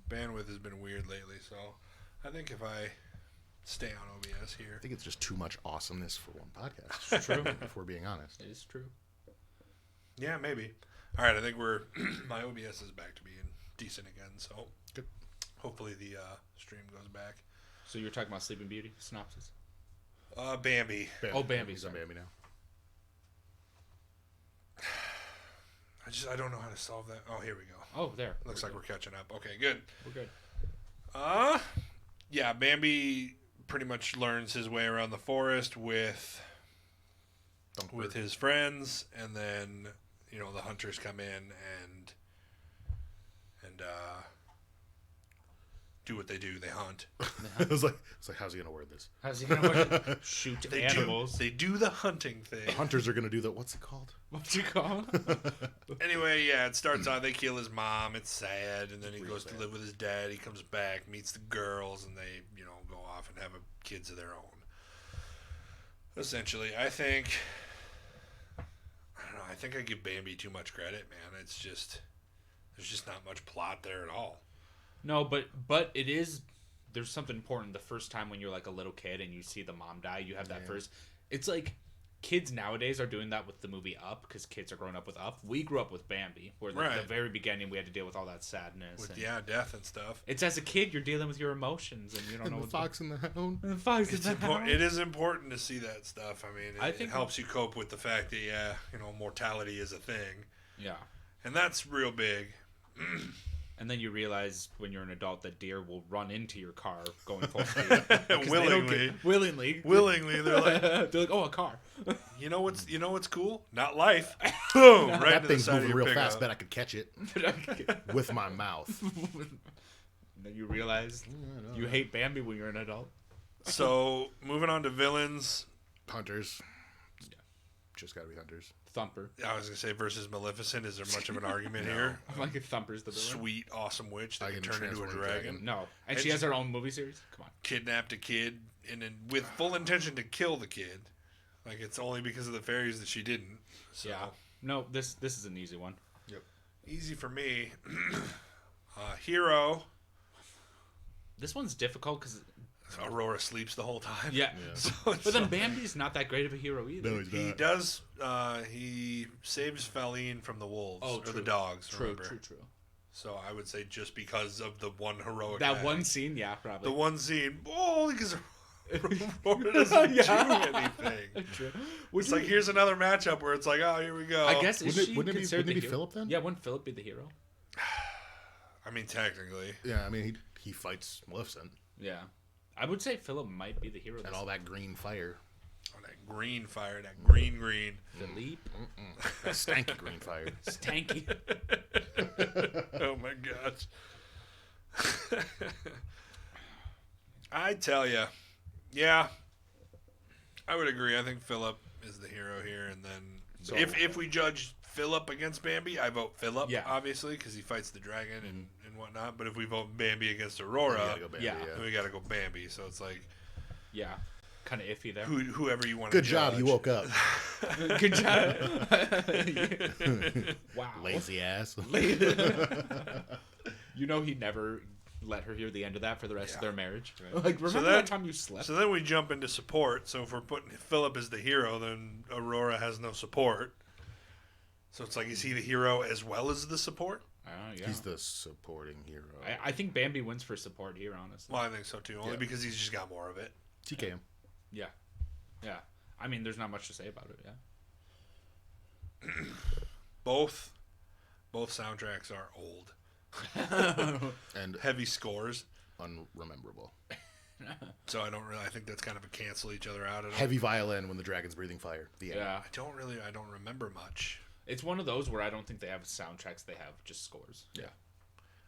bandwidth has been weird lately, so I think if I stay on OBS I here... think it's just too much awesomeness for one podcast. It's true. If we're being honest. It is true. Yeah, maybe. All right, I think my OBS is back to being decent again, so Good. hopefully the stream goes back. So you're talking about Sleeping Beauty synopsis? Bambi. Oh, Bambi, He's on sorry. Bambi now. I don't know how to solve that. Oh, here we go. Oh, there. Looks like we're catching up. Okay, good. We're good. Yeah, Bambi pretty much learns his way around the forest with his friends, and then the hunters come in and do what they do. They hunt. It was like, how's he gonna word this? How's he gonna shoot animals? They do the hunting thing. The hunters are gonna do the what's it called? What's you call it? Anyway, yeah, it starts out they kill his mom. It's sad, and then he Pretty goes sad. to live with his dad. He comes back, meets the girls, and they go off and have kids of their own. Essentially, I think I give Bambi too much credit, man. It's just there's just not much plot there at all. No, but it is. There's something important. The first time when you're like a little kid and you see the mom die, you have that first. It's like kids nowadays are doing that with the movie Up because kids are growing up with Up. We grew up with Bambi, where like, at the very beginning we had to deal with all that sadness. With and death and stuff. It's as a kid you're dealing with your emotions and you don't know The what's fox and the hound. the fox It's important. It is important to see that stuff. I mean, I it think- helps you cope with the fact that mortality is a thing, Yeah. and that's real big. And then you realize when you're an adult that deer will run into your car going full speed. Willingly. Willingly. They're like, They're like, oh, a car. you know what's cool? Not life. Boom! Right That into the thing's side of moving your real pickup. fast. Bet I could catch it with my mouth. And then you realize you hate Bambi when you're an adult. So moving on to villains. Hunters. Just gotta be hunters. Thumper. I was gonna say versus Maleficent. Is there much of an argument here? I'm like, Thumper's the villain. Sweet, awesome witch I that can can turn into a transform a dragon. dragon. No. And And she has her own movie series? Come on. Kidnapped a kid, and then with full intention to kill the kid. Like it's only because of the fairies that she didn't. So Yeah. No, this is an easy one. easy for me. Hero. This one's difficult because... Aurora sleeps the whole time. Yeah. So But then Bambi's not that great of a hero either. No, he's he not. does. He saves Faline from the wolves or true. the dogs. True. Remember? So I would say just because of the one heroic. That act. one scene, yeah, probably. The one scene. Oh, because Aurora doesn't do anything. True. It's like here's another matchup where it's like, oh, here we go. I guess is she Wouldn't it considered be the hero? Philip then? Yeah, wouldn't Philip be the hero? I mean, technically. Yeah, I mean he fights Maleficent Yeah. I would say Philip might be the hero. and all that green fire. Oh, that green fire, that green. Philippe. That stanky green fire. Stanky. Oh my gosh. I tell you, yeah, I would agree. I think Philip is the hero here, and then So- if we judge Philip against Bambi, I vote Philip. Yeah. Obviously, because he fights the dragon and whatnot. But if we vote Bambi against You Aurora, gotta go Bambi, yeah. then we got to go Bambi. So it's like Yeah. Kind of iffy there. whoever you want. Good to job, judge. you woke up. Good job. Wow. Lazy ass. You know he never let her hear the end of that for the rest of Yeah. their marriage. Like, remember then- that time you slept? So then we jump into support. So if we're putting Philip as the hero, then Aurora has no support. So it's like, is he the hero as well as the support? Yeah. He's the supporting hero. I think Bambi wins for support here, honestly. Well, I think so too. Only Yeah. because he's just got more of it. TKM. Yeah. Yeah. I mean, there's not much to say about it, yeah. Both soundtracks are old, And heavy scores. unrememberable. So I think that's kind of a cancel each other out. Heavy violin when the dragon's breathing fire. The end. Yeah. I don't remember much. It's one of those where I don't think they have soundtracks, they have just scores. Yeah.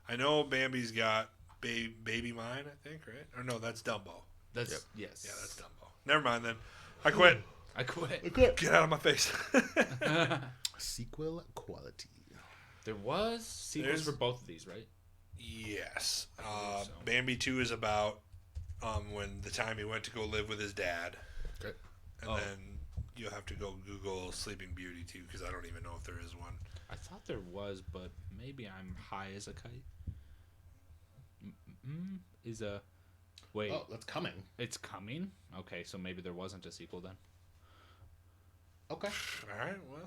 I know Bambi's got Baby Mine, I think, right? Or no, that's Dumbo. That's, Yep. yes. Yeah, that's Dumbo. Never mind then. I quit. I quit. Get out of my face. Sequel quality. There was sequels There's- for both of these, right? Yes. So. Bambi 2 is about when the time he went to go live with his dad. Okay. And then you'll have to go Google Sleeping Beauty 2 because I don't even know if there is one. I thought there was, but maybe I'm high as a kite. Is a... Wait, Oh, that's coming. it's coming? Okay, so maybe there wasn't a sequel then. Okay. All right, well.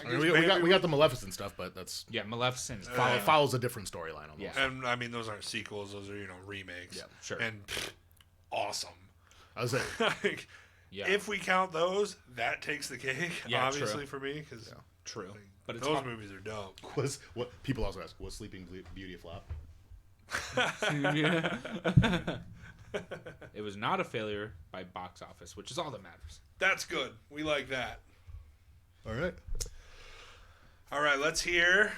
I mean, we got the Maleficent stuff, but that's Yeah, Maleficent is follows a different storyline almost. Yeah. And I mean, those aren't sequels; those are remakes. Yeah, sure. And awesome. I was like, Like, Yeah, if we count those, that takes the cake. Yeah, obviously true. for me, because true. But it's those hard. movies are dope. was what people also ask, was Sleeping Beauty a flop? Yeah. It was not a failure by box office, which is all that matters. That's good. We like that. All right. All right, let's hear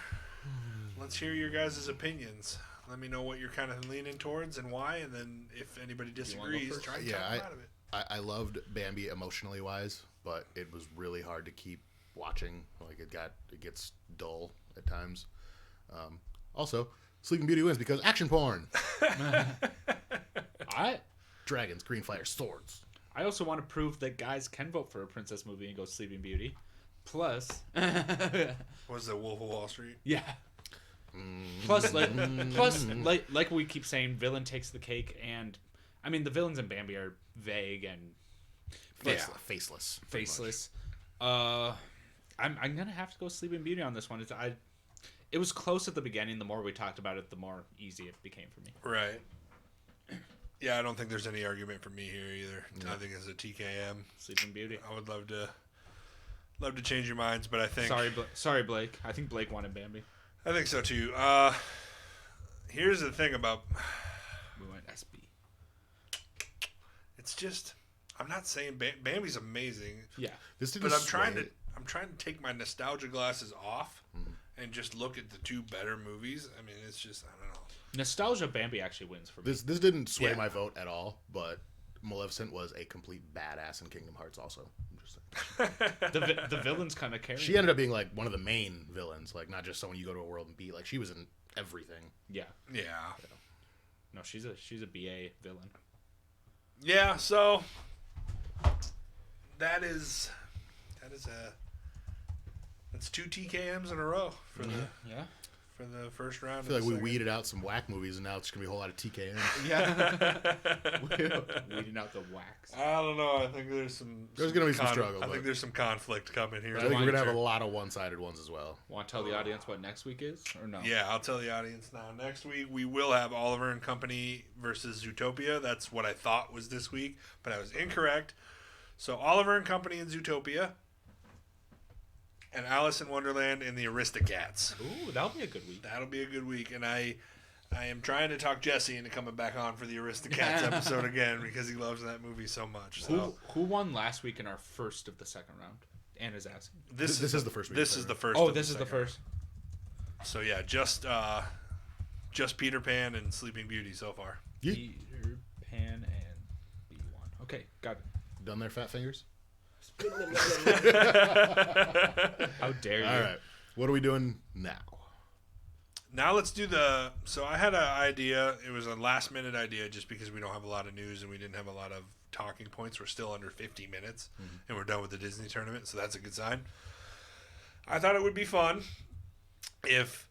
your guys' opinions. Let me know what you're kind of leaning towards and why, and then if anybody disagrees, try and talk them out of it. I loved Bambi emotionally wise, but it was really hard to keep watching. Like it gets dull at times. Also, Sleeping Beauty wins because action porn. Dragons, green fire, swords. I also want to prove that guys can vote for a princess movie and go Sleeping Beauty. Plus, Was the Wolf of Wall Street? yeah. Plus, like we keep saying, villain takes the cake, and I mean the villains in Bambi are vague and Faceless. faceless. I'm gonna have to go Sleeping Beauty on this one. It was close at the beginning. The more we talked about it, the more easy it became for me. Right. Yeah, I don't think there's any argument for me here either. No. I think it's a TKM. Sleeping Beauty. I would love to change your minds, but I think Sorry, Blake. I think Blake wanted Bambi. I think so too. Here's the thing about We went SB. it's just I'm not saying Bambi's amazing. Yeah. But I'm trying to take my nostalgia glasses off and just look at the two better movies. I mean, it's just I don't know. Nostalgia Bambi actually wins for me. This didn't sway my vote at all, but Maleficent was a complete badass in Kingdom Hearts also. I'm just saying. The villains kind of carry. She ended up being like one of the main villains, like not just someone you go to a world and beat. Like she was in everything. Yeah. Yeah. No, she's a BA villain. Yeah, so that's two TKMs in a row for the first round. I feel like we weeded out some whack movies, and now it's gonna be a whole lot of TKM. Yeah. Weeding out the wax. I don't know. I think there's gonna be some struggle. I think there's some conflict coming here. I think we're gonna have a lot of one-sided ones as well. Want to tell the audience what next week is, or no? Yeah, I'll tell the audience now. Next week we will have Oliver and Company versus Zootopia. That's what I thought was this week, but I was incorrect. So Oliver and Company and Zootopia, and Alice in Wonderland and the Aristocats. Ooh, that'll be a good week. That'll be a good week, and I am trying to talk Jesse into coming back on for the Aristocats episode again because he loves that movie so much. So. Who won last week in our first of the second round? Anna's asking. This is the first week. This is the first. Oh, this is the first. So yeah, just Peter Pan and Sleeping Beauty so far. Peter Pan and B1. Okay, got it. Done there, fat fingers. How dare you? All right, what are we doing now? Now let's do so I had an idea. It was a last minute idea just because we don't have a lot of news and we didn't have a lot of talking points. We're still under 50 minutes and we're done with the Disney tournament, so that's a good sign. I thought it would be fun if,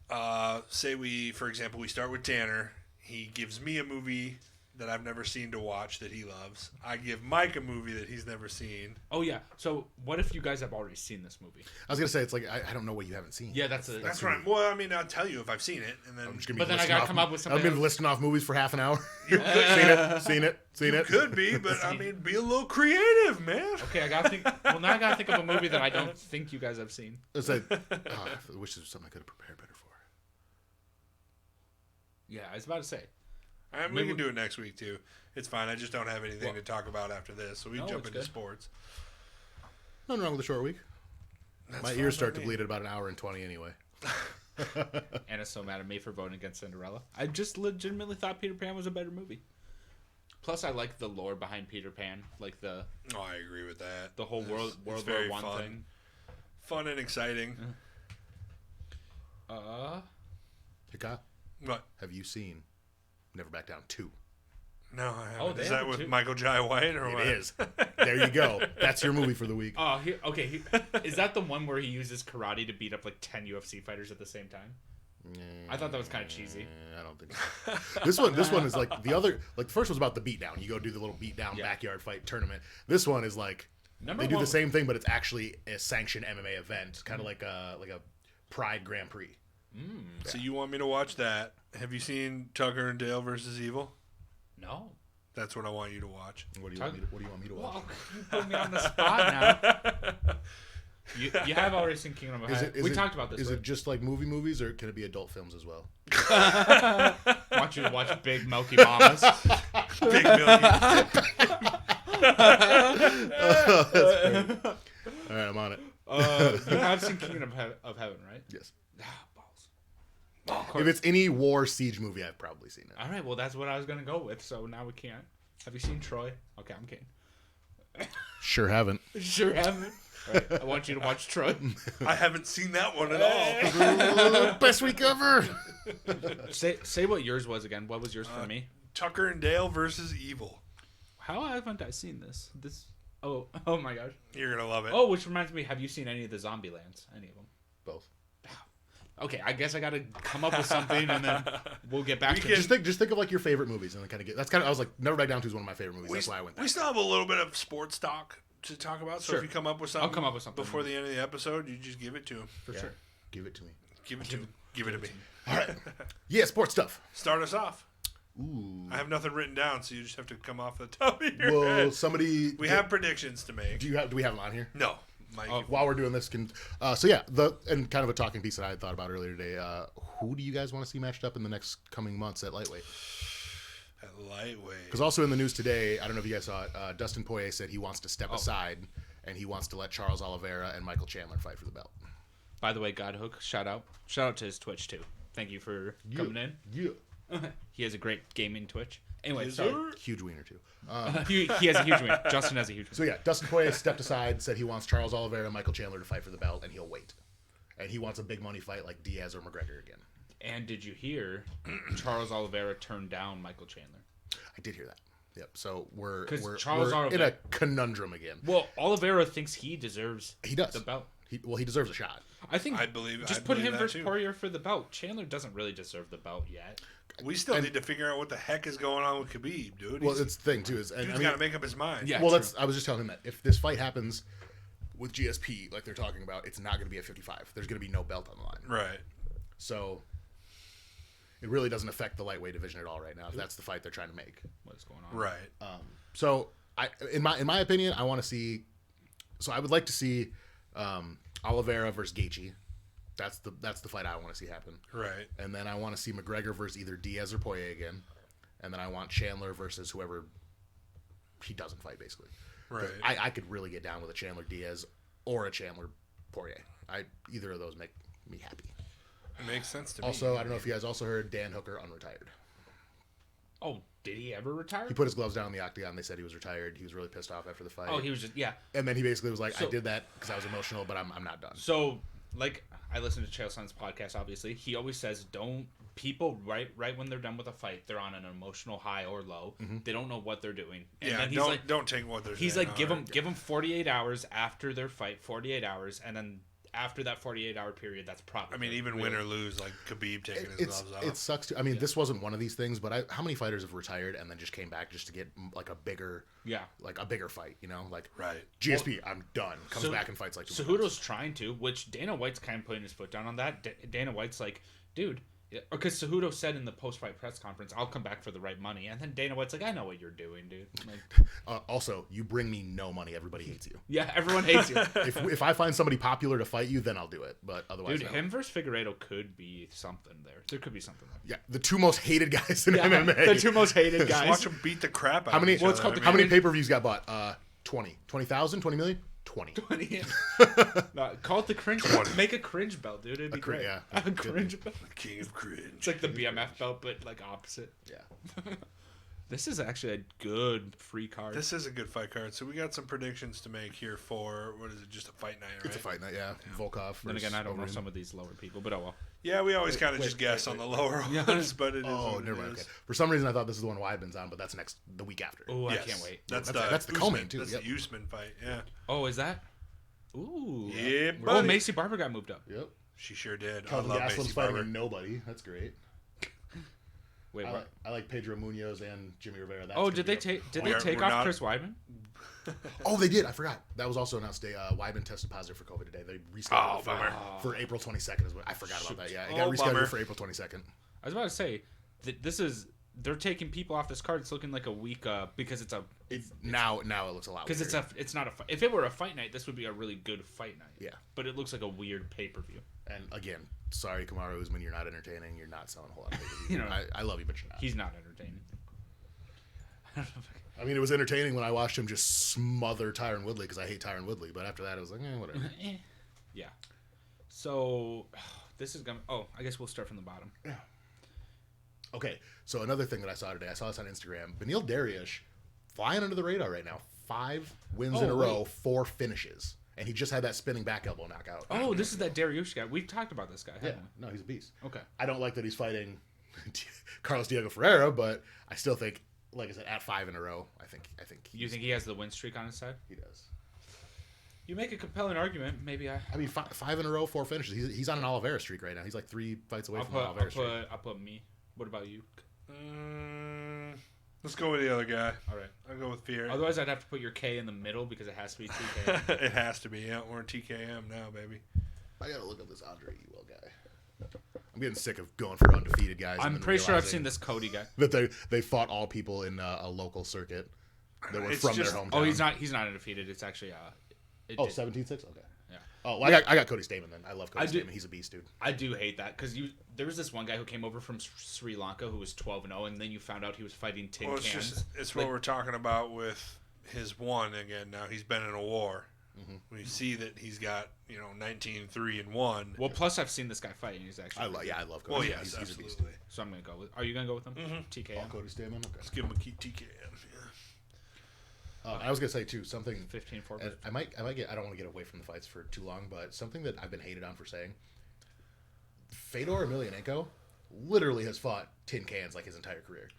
say for example, we start with Tanner. He gives me a movie that I've never seen to watch that he loves. I give Mike a movie that he's never seen. Oh yeah. So what if you guys have already seen this movie? I was gonna say it's like I don't know what you haven't seen. Yeah, that's right. Well, I mean, I'll tell you if I've seen it, and then. I'm just gonna be but then I gotta come up with something. I've been listing off movies for half an hour. You could, seen it. Could be, but I mean, be a little creative, man. Okay, I gotta think. Well, now I gotta think of a movie that I don't think you guys have seen. It's like, I wish there was something I could have prepared better for. Yeah, I was about to say. We can do it next week too. It's fine. I just don't have anything to talk about after this, so we can jump into sports. Nothing wrong with a short week. My ears start to bleed at about an hour and 20 anyway. Anna's so mad at me for voting against Cinderella. I just legitimately thought Peter Pan was a better movie. Plus, I like the lore behind Peter Pan, like the. Oh, I agree with that. The whole World War I thing. Fun and exciting. Hika, what have you seen Never Back Down 2? No, I haven't. Is that with Michael Jai White or what? It is. There you go. That's your movie for the week. Oh, okay. Is that the one where he uses karate to beat up like 10 UFC fighters at the same time? I thought that was kind of cheesy. I don't think so. This one is like the other. Like the first one's about the beatdown. You go do the little beatdown backyard fight tournament. This one is like they do the same thing, but it's actually a sanctioned MMA event, kind of like a Pride Grand Prix. So you want me to watch that? Have you seen Tucker and Dale versus Evil? No. That's what I want you to watch. What do you want me to watch? Well, you put me on the spot now. You have already seen Kingdom of Heaven. We talked about this. Is it just like movies, or can it be adult films as well? Want you to watch Big Milky Mamas. Big Milky. All right, I'm on it. You have seen Kingdom of Heaven, right? Yes. Balls. If it's any war siege movie, I've probably seen it. All right, well, that's what I was going to go with, so now we can't. Have you seen Troy? Okay, I'm kidding. Sure haven't. Sure haven't. All right, I want you to watch Troy. I haven't seen that one at all. Best week ever. Say what yours was again. What was yours for me? Tucker and Dale versus Evil. How haven't I seen this? Oh my gosh. You're going to love it. Oh, which reminds me, have you seen any of the Zombielands? Any of them? Both. Okay, I guess I got to come up with something, and then we'll get back to it. Just think of like your favorite movies, and then kind of get. That's kind of. I was like, Never Back Down 2 is one of my favorite movies. That's why I went. We still have a little bit of sports talk to talk about. So Sure. if you come up with something, I'll come up with something before the end of the episode. You just give it to him. For sure. Give it to me. Give it to me. All right. Yeah, sports stuff. Start us off. Ooh. I have nothing written down, so you just have to come off the top of your Well, head. somebody. We have predictions to make. Do we have them on here? No. Mike, While we're doing this, so yeah, and kind of a talking piece that I had thought about earlier today. Who do you guys want to see matched up in the next coming months at lightweight? at lightweight. Because also in the news today, I don't know if you guys saw it. Dustin Poirier said he wants to step aside and he wants to let Charles Oliveira and Michael Chandler fight for the belt. By the way, Godhook, shout out to his Twitch too. Thank you for coming in. Yeah. He has a great gaming Twitch. Anyway, Is sorry. there? Huge wiener too. He has a huge win. Justin has a huge win. So yeah, Dustin Poirier stepped aside, said he wants Charles Oliveira and Michael Chandler to fight for the belt, and he'll wait. And he wants a big money fight like Diaz or McGregor again. And did you hear Charles Oliveira turned down Michael Chandler? I did hear that. Yep. So we're Charles in Oliveira- a conundrum again. Well, Oliveira thinks he deserves He does the belt. He deserves a shot. I think I believe put him that versus too. Poirier for the belt. Chandler doesn't really deserve the belt yet. We still need to figure out what the heck is going on with Khabib, dude. Well, it's the thing too is, Dude's got to make up his mind. Yeah. well, true. I was just telling him that if this fight happens with GSP, like they're talking about, it's not going to be at 55. There's going to be no belt on the line. Right. So it really doesn't affect the lightweight division at all right now. If that's the fight they're trying to make. What's going on? Right. So in my opinion, I want to see. So I would like to see Oliveira versus Gaethje. That's the fight I want to see happen. Right. And then I want to see McGregor versus either Diaz or Poirier again. And then I want Chandler versus whoever he doesn't fight, basically. 'Cause Right. I could really get down with a Chandler Diaz or a Chandler Poirier. Either of those make me happy. It makes sense to me. Also, I don't know if you guys also heard Dan Hooker unretired. Oh, did he ever retire? He put his gloves down in the octagon. They said he was retired. He was really pissed off after the fight. Oh, he was just And then he basically was like, I So- did that because I was emotional, but I'm not done. So, like, I listen to Chael Sonnen's podcast, obviously. He always says, people, right when they're done with a fight, they're on an emotional high or low. They don't know what they're doing. And Yeah. then he's Don't take what they're saying. he's like, give hard. them 48 hours after their fight, 48 hours, and then after that 48-hour period, that's probably. I mean, even win or lose, like Khabib taking his gloves off. It sucks too. I mean, this wasn't one of these things, but how many fighters have retired and then just came back just to get like a bigger fight? You know, like Right. GSP, I'm done. Comes So- back and fights like 2 months. Cejudo's trying to, which Dana White's kind of putting his foot down on that. Dana White's like, dude, because Cejudo said in the post-fight press conference, I'll come back for the right money. And then Dana White's like, I know what you're doing, dude. Like, Also, you bring me no money. Everybody hates you. yeah, everyone hates you. If I find somebody popular to fight you, then I'll do it. But otherwise, Dude, no. him versus Figueiredo could be something there. There could be something there. Yeah, the two most hated guys in MMA. The two most hated Just guys. watch him beat the crap out How many? of each Well, it's other. called I the How mean, many pay-per-views got bought? 20. 20,000? 20 million? 20. No, call it the cringe. Make a cringe belt, dude. It'd be great. yeah. A cringe belt. King of cringe. It's like the BMF belt, but like opposite. Yeah. This is actually a good free card. This is a good fight card. So we got some predictions to make here for, what is it, just a fight night, right? It's a fight night, yeah. Volkov. Then again, I don't know versus some of these lower people, but oh well. Yeah, we always kind of wait, just guess wait, on the lower ones, but it is Oh, what never it mind. is. Okay. For some reason, I thought this is the one Weidman's on, but that's the week after. Oh, Yes. I can't wait. That's That's the Usman- co-main, too, That's yep. the Usman fight, yeah. Oh, is that? Ooh. Yeah, Oh, buddy. Macy Barber got moved up. Yep. She sure did. Kelvin I love Gastelum's Macy fighting Barber. a nobody. That's great. Wait, what? I like Pedro Munoz and Jimmy Rivera. That's Oh, gonna did be they a- take? Did We they are- take we're off not- Chris Weidman? Oh, they did. I forgot. That was also announced today. Weidman tested positive for COVID today. They rescheduled Oh, it bummer. for April 22nd. I forgot about that. Yeah, it Oh, got rescheduled bummer. for April 22nd. I was about to say, this is they're taking people off this card. It's looking like a weak because it's now it looks a lot because weirder. it's not a fight. If it were a fight night, this would be a really good fight night. Yeah. But it looks like a weird pay-per-view. And again, sorry, Kamaru Usman, you're not entertaining. You're not selling a whole lot of pay-per-view. You know, I love you, but you're not. He's not entertaining. I mean, it was entertaining when I watched him just smother Tyron Woodley because I hate Tyron Woodley. But after that, I was like, whatever. Yeah. So this is gonna. Oh, I guess we'll start from the bottom. Yeah. Okay, so another thing that I saw today, I saw this on Instagram. Benil Dariush flying under the radar right now. 5 wins in a row, 4 finishes. And he just had that spinning back elbow knockout. Oh, this is that Dariush guy. We've talked about this guy, haven't No, he's a beast. we? Okay. I don't like that he's fighting Carlos Diego Ferreira, but I still think, like I said, at 5 in a row, I think You think he has the win streak on his side? he does. You make a compelling argument. Maybe I I mean, 5 in a row, 4 finishes. He's on an Oliveira streak right now. He's like 3 fights away from an Oliveira streak. I'll put me. What about you? Let's go with the other guy. All right. I'll go with Fury. Otherwise, I'd have to put your K in the middle because it has to be TK. It has to be. Yeah, we're in TKM now, baby. I gotta look up this Andre Ewell guy. I'm getting sick of going for undefeated guys. I'm and then pretty sure I've realizing seen this Cody guy. that they fought all people in a local circuit that were It's from just- their hometown. Oh, he's not undefeated. It's actually Oh, 17-6? Okay. Yeah. Oh, well, I got Cody Stamen then. I love Cody Stamen. He's a beast, dude. I do hate that because there was this one guy who came over from Sri Lanka who was 12-0, and then you found out he was fighting tin Well, it's cans. just it's what we're talking about with his one again. Now he's been in a war. Mm-hmm. We see that he's got 19-3-1. Well, plus I've seen this guy fight, and he's actually. I love Cody. Well, Stamen. yes, he's a beast. absolutely. So I'm gonna go with. Are you gonna go with him? Mhm. TKO. Oh, Cody Stamen. Okay. Let's give him a key TKM. I was gonna say too something. 15-4. And I might get. I don't want to get away from the fights for too long, but something that I've been hated on for saying. Fedor Emelianenko literally has fought tin cans like his entire career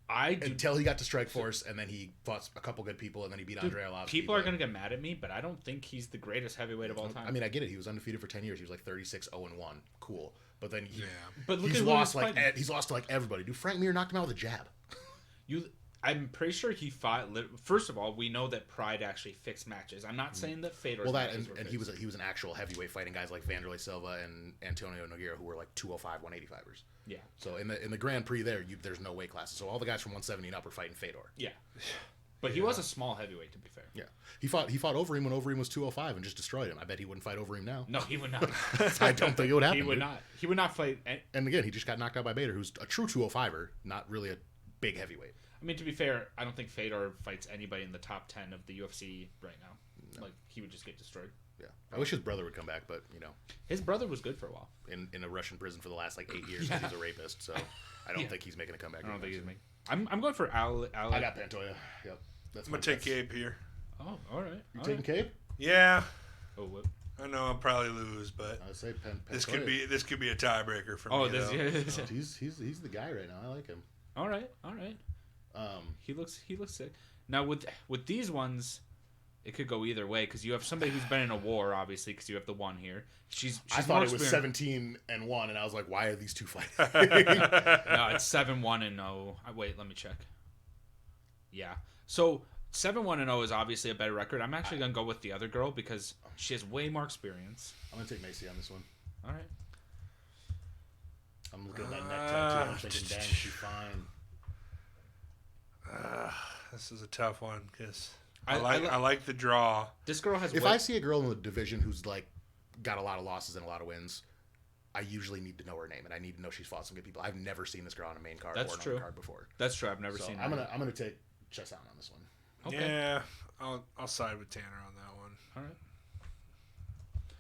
until he got to Strikeforce, and then he fought a couple good people, and then he beat Andrei Arlovski. People are gonna get mad at me, but I don't think he's the greatest heavyweight of all time. I mean, I get it. He was undefeated for 10 years. He was like 36-0-1. Cool. But then but look he's at who lost he's like fighting. he's lost to like everybody. Dude, Frank Mir knocked him out with a jab. I'm pretty sure he fought. First of all, we know that Pride actually fixed matches. I'm not saying that Fedor's Well, that matches and were he fixed. was an actual heavyweight fighting guys like Vanderlei Silva and Antonio Nogueira who were like 205, 185ers. Yeah. So in the Grand Prix there, there's no weight classes. So all the guys from 170 and up are fighting Fedor. Yeah. But he was a small heavyweight, to be fair. Yeah. He fought Overeem when Overeem was 205 and just destroyed him. I bet he wouldn't fight Overeem now. No, he would not. I don't think it would happen. He would dude. not. He would not fight. And again, he just got knocked out by Bader, who's a true 205er, not really a big heavyweight. I mean, to be fair, I don't think Fedor fights anybody in the top 10 of the UFC right now. No. Like, he would just get destroyed. Yeah. I wish his brother would come back, but, His brother was good for a while. in a Russian prison for the last, 8 years because he's a rapist, so I don't think he's making a comeback. I don't think he's making. making. I'm going for Al. I got Pantoja. Yep. That's I'm gonna take Gabe here. Oh, all right. You all taking right. Cape? Yeah, Oh, what? I know I'll probably lose, but I say this Pantoja. could be a tiebreaker for Oh, me. this. though. Yeah. He's the guy right now. I like him. All right. He looks sick. Now with these ones, it could go either way because you have somebody who's been in a war, obviously, because you have the one here. She's I thought more it was experienced. 17-1, and I was like, why are these two fighting? No, it's 7-1-0. Wait, let me check. Yeah. So 7-1-0 is obviously a better record. I'm actually gonna go with the other girl because she has way more experience. I'm gonna take Macy on this one. All right. I'm looking at that neck tattoo. I'm thinking, dang, she's fine. This is a tough one because I I like the draw. This girl has. If I see a girl in the division who's got a lot of losses and a lot of wins, I usually need to know her name, and I need to know she's fought some good people. I've never seen this girl on a main card That's or an true. undercard before. That's true. I've never So seen. I'm her. gonna take Chess on this one. Okay. Yeah, I'll side with Tanner on that one. All right.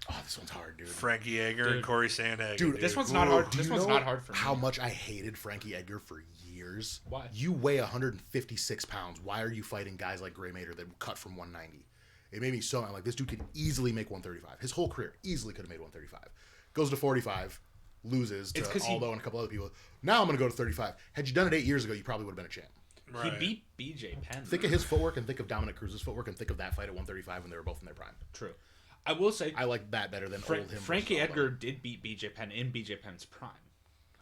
Oh, this one's hard, dude. Frankie Edgar and Dude. Corey Sandhagen. Dude, This one's not hard. Do This you one's know not hard for me. How much I hated Frankie Edgar for years. Why? You weigh 156 pounds. Why are you fighting guys like Gray Mater that cut from 190? It made me so I'm like, this dude could easily make 135. His whole career easily could have made 135. Goes to 45, loses to Aldo and a couple other people. Now I'm going to go to 35. Had you done it 8 years ago, you probably would have been a champ. Right. He beat BJ Penn. Think of his footwork and think of Dominic Cruz's footwork and think of that fight at 135 when they were both in their prime. True. I will say I like that better than old him. versus Frankie Aldo. Edgar did beat BJ Penn in BJ Penn's prime.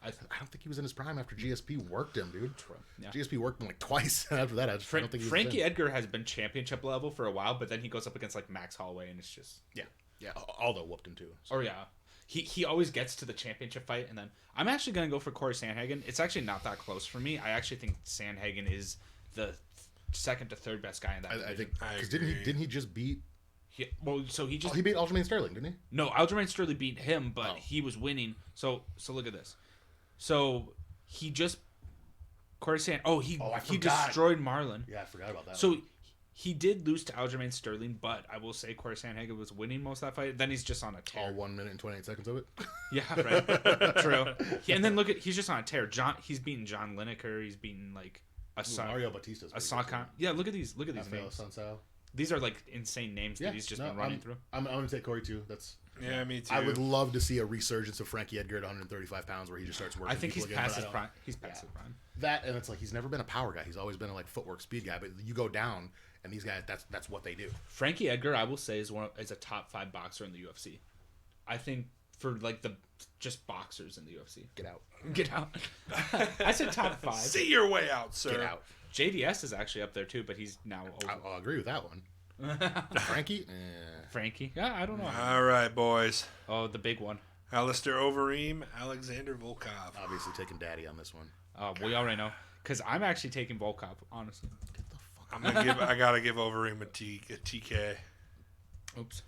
I don't think he was in his prime after GSP worked him, dude. Yeah. GSP worked him like twice. After that, I don't think he was Frankie in. Edgar has been championship level for a while, but then he goes up against like Max Holloway, and it's just Yeah. Aldo whooped him too. So. or yeah, he always gets to the championship fight, and then I'm actually gonna go for Corey Sandhagen. It's actually not that close for me. I actually think Sandhagen is the second to third best guy in that. I think because didn't he just beat? He beat Aljamain Sterling, didn't he? No, Aljamain Sterling beat him, but he was winning. So look at this. So he just Corey Sand. He destroyed Marlon. Yeah, I forgot about that. So he did lose to Aljamain Sterling, but I will say Corey Sandhagen was winning most of that fight. Then he's just on a tear. All 1 minute and 28 seconds of it. Yeah, right. True. And then he's just on a tear. He's beaten John Lineker. He's beaten like Mario Batista's. Yeah, look at these names. Sansao. These are like insane names that he's just been running through. I'm gonna take Corey too. Me too. I would love to see a resurgence of Frankie Edgar at 135 pounds where he just starts working. I think he's again, past his prime. He's past his prime. That, and it's like he's never been a power guy. He's always been a like footwork speed guy. But you go down, and these guys, that's what they do. Frankie Edgar, I will say, is a top 5 boxer in the UFC. I think for like the just boxers in the UFC. Get out. I said top 5. See your way out, sir. Get out. JDS is actually up there too, but he's now over. I'll agree with that one. Frankie? Frankie? Yeah, I don't know. All right, boys. Oh, the big one. Alistair Overeem, Alexander Volkov. Obviously taking daddy on this one. We already know. Because I'm actually taking Volkov, honestly. Get the fuck I gotta give Overeem a TK. Oops.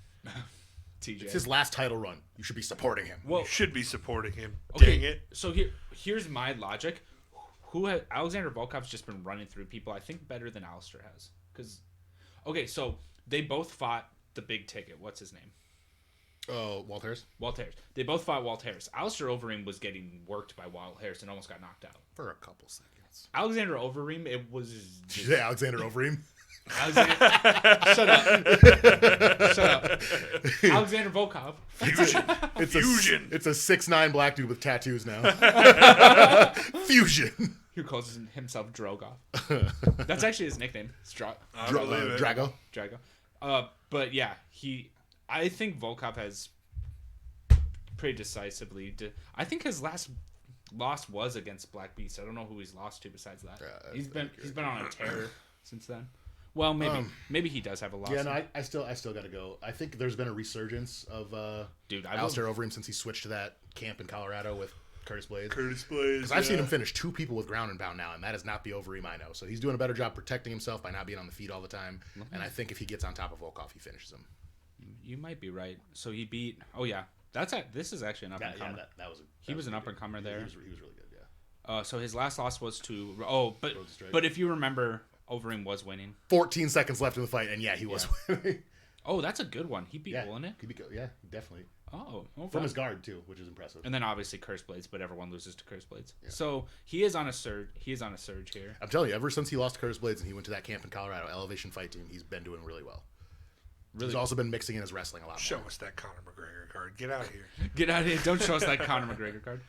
TJ. It's his last title run. You should be supporting him. Well, you should be supporting him. Okay, Dang it. So here's my logic. Alexander Volkov's just been running through people, I think, better than Alistair has. So they both fought the big ticket. What's his name? Oh, Walt Harris? Walt Harris. They both fought Walt Harris. Alistair Overeem was getting worked by Walt Harris and almost got knocked out. For a couple seconds. Alexander Overeem, it was... Yeah, Alexander Overeem. Shut up. Alexander Volkov. Fusion. It's a 6'9" black dude with tattoos now. Fusion. Who calls himself Drogoff. That's actually his nickname. It's Drago. But yeah, I think Volkov has pretty decisively... I think his last loss was against Black Beast. I don't know who he's lost to besides that. He's been on a tear since then. Well, maybe he does have a loss. Yeah, no, I still got to go. I think there's been a resurgence of Alistair Overeem since he switched to that camp in Colorado with Curtis Blades. Because I've seen him finish 2 people with ground and pound now, and that is not the Overeem I know. So he's doing a better job protecting himself by not being on the feet all the time. Mm-hmm. And I think if he gets on top of Volkov, he finishes him. You might be right. So he beat... Oh, yeah. This is actually an up-and-comer. Yeah, that was he was an up-and-comer there. He was really good, yeah. So his last loss was to... But if you remember... Overeem was winning. 14 seconds left in the fight, and he was winning. Oh, that's a good one. He beat Olenek? Yeah, definitely. Oh, okay. From his guard, too, which is impressive. And then obviously Curse Blades, but everyone loses to Curse Blades. Yeah. So he is on a surge. He is on a surge here. I'm telling you, ever since he lost to Curse Blades and he went to that camp in Colorado, Elevation Fight Team, he's been doing really well. He's also been mixing in his wrestling a lot more. Show us that Conor McGregor card. Get out of here. Get out of here. Don't show us that Conor McGregor card.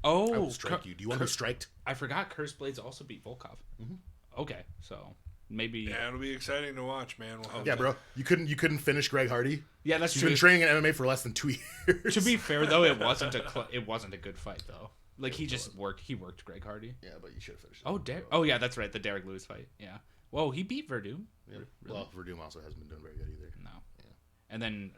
I will strike you. Do you want to be striked? I forgot Curse Blades also beat Volkov. Mm-hmm. Okay, so maybe... Yeah, it'll be exciting to watch, man. Bro. You couldn't finish Greg Hardy? Yeah, that's true. true. He's been training in MMA for less than 2 years. To be fair, though, it wasn't a good fight, though. Like, he worked Greg Hardy. Yeah, but you should have finished it. Oh, yeah, that's right, the Derek Lewis fight. Yeah. Whoa, he beat Verdum. Yeah. Really? Well, Verdum also hasn't been doing very good either. No. Yeah. And then...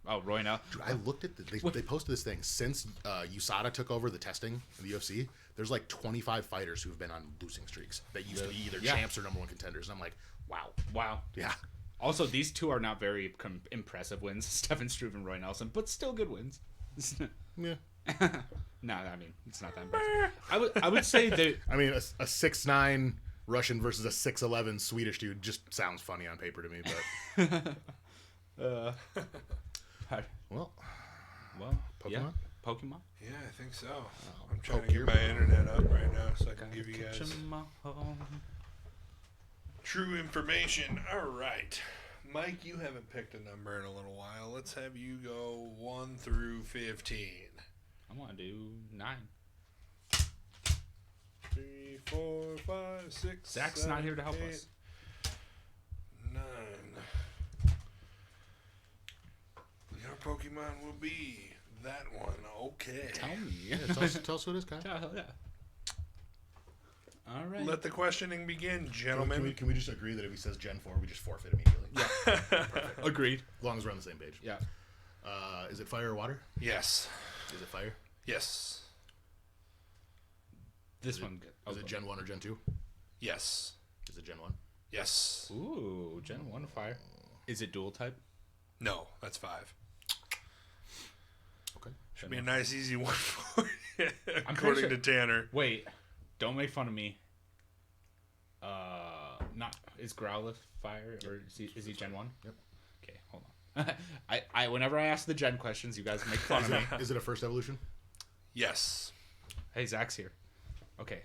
Oh, Roy now. Dude, I looked at they posted this thing since USADA took over the testing in the UFC. There's like 25 fighters who've been on losing streaks that used to be either champs or number 1 contenders. And I'm like, wow. Yeah. Also, these two are not very impressive wins, Stefan Struve and Roy Nelson, but still good wins. Yeah. No, I mean it's not that impressive. I would say that. I mean, a 6'9" Russian versus a 6'11" Swedish dude just sounds funny on paper to me, but. Well, Pokemon? Yeah. Pokemon? Yeah, I think so. I'm trying to get my internet up right now so I can give you guys true information. All right. Mike, you haven't picked a number in a little while. Let's have you go 1 through 15. I want to do 9. 3, 4, 5, 6. Zach's 7, not here to help 8, us. 9. Your Pokemon will be that one. Okay. Tell me. Yeah, tell us who it is, Kyle. Yeah. All right. Let the questioning begin, gentlemen. Can we just agree that if he says Gen 4, we just forfeit immediately? Yeah. Agreed. As long as we're on the same page. Yeah. Is it fire or water? Yes. Is it fire? Yes. This one. Is it Gen 1 or Gen 2? Yes. Is it Gen 1? Yes. Ooh, Gen 1 fire. Is it dual type? No, that's 5. Okay. Should be a nice, easy one for you, I'm according pretty to Tanner. Wait, don't make fun of me. Not is Growlithe fire or is he Gen 1? Yep. Okay, hold on. I whenever I ask the Gen questions, you guys make fun of me. Is it a first evolution? Yes. Hey, Zach's here. Okay.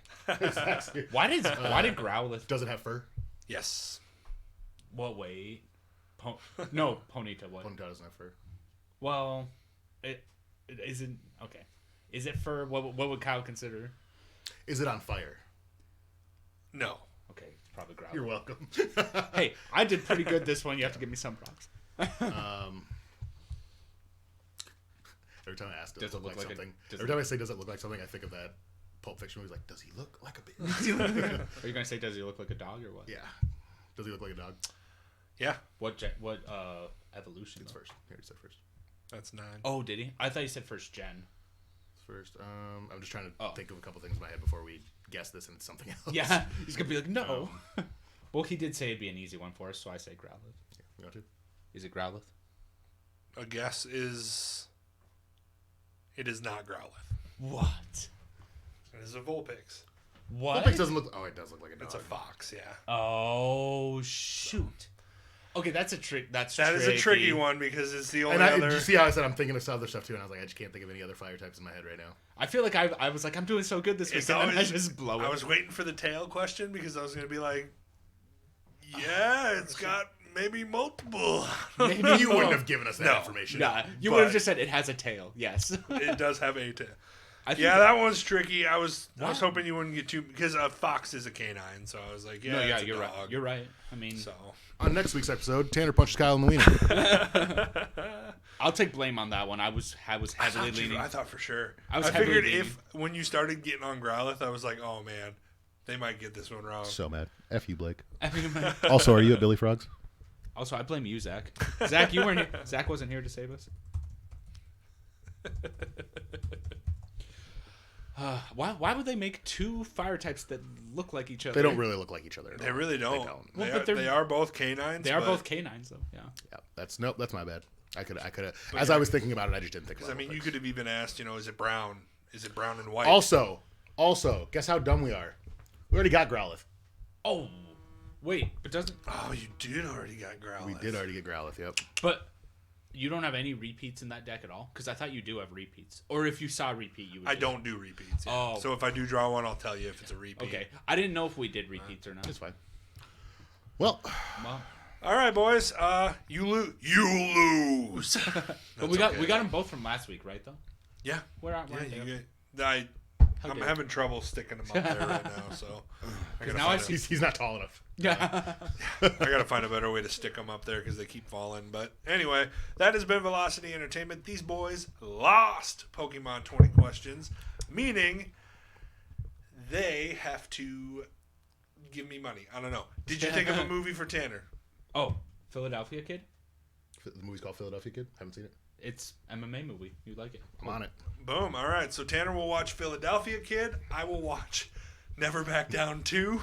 Zach's here. Why did Growlithe? Does it have fur? Yes. Well, wait. No, Ponyta. What? Ponyta doesn't have fur. Well, it isn't. Okay. Is it for what would Kyle consider? Is it on fire? No. Okay, it's probably Growlithe. You're welcome. Hey, I did pretty good this one. You have to give me some props. Every time I ask, does it look like something? Every Every time I say, does it look like something, I think of that Pulp Fiction movie. Like, does he look like a bitch? Are you gonna say does he look like a dog or what? Yeah. Does he look like a dog? Yeah. What evolution? It's first. He already said first. That's 9. Oh, did he? I thought you said first gen. It's first. I'm just trying to think of a couple things in my head before we guess this and it's something else. Yeah, he's gonna be like, no. Well, he did say it'd be an easy one for us, so I say Growlithe. Yeah, you want to? Is it Growlithe? A guess is... It is not Growlithe. What? It is a Vulpix. What? Vulpix doesn't look... Oh, it does look like a dog. It's a fox, yeah. Oh shoot. Okay, that's a trick. That is a tricky one because it's the only And other... Did you see how I said I'm thinking of some other stuff too? And I was like, I just can't think of any other fire types in my head right now. I feel like I was like, I'm doing so good this week, and then I just blow it. I was waiting for the tail question because I was going to be like, yeah, it's got maybe multiple. Maybe You wouldn't have given us that information. Nah, you would have just said it has a tail. Yes. It does have a tail. Yeah, that one's tricky. I was hoping you wouldn't get too because a fox is a canine, so I was like, yeah, it's a you're dog. right. You're right. I mean, So On next week's episode, Tanner punches Kyle in the wiener. I'll take blame on that one. I was heavily leaning. I thought for sure. I figured heavily when you started getting on Growlithe, I was like, oh man, they might get this one wrong. So mad. F you, Blake. I mean, Also, are you at Billy Frogs? also, I blame you, Zach. Zach, you weren't here. Zach wasn't here to save us. Why would they make two fire types that look like each other? They don't really look like each other. They really don't. Well, They are both canines. They are both canines, though. Yeah. Yeah, that's my bad. I could have. As I was thinking about it, I just didn't think about it. I mean, you could have even asked, is it brown? Is it brown and white? Also, guess how dumb we are. We already got Growlithe. Oh, wait, but doesn't? Oh, you did already got Growlithe. We did already get Growlithe. Yep. But you don't have any repeats in that deck at all? Because I thought you do have repeats. Or if you saw a repeat, you would. I don't do repeats. Yeah. Oh. So if I do draw one, I'll tell you if it's a repeat. Okay. I didn't know if we did repeats or not. It's fine. Well, all right, boys. You lose. You lose. But we got them both from last week, right? Though. Yeah. Where are they? I'm having trouble sticking them up there right now, so he's not tall enough. Yeah. I gotta find a better way to stick them up there because they keep falling. But anyway, that has been Velocity Entertainment. These boys lost Pokemon 20 questions, meaning they have to give me money. I don't know. Did you think of a movie for Tanner? Oh, Philadelphia Kid? The movie's called Philadelphia Kid. Haven't seen it. It's MMA movie. You like it? I'm on it. Boom. All right. So Tanner will watch Philadelphia Kid. I will watch Never Back Down 2.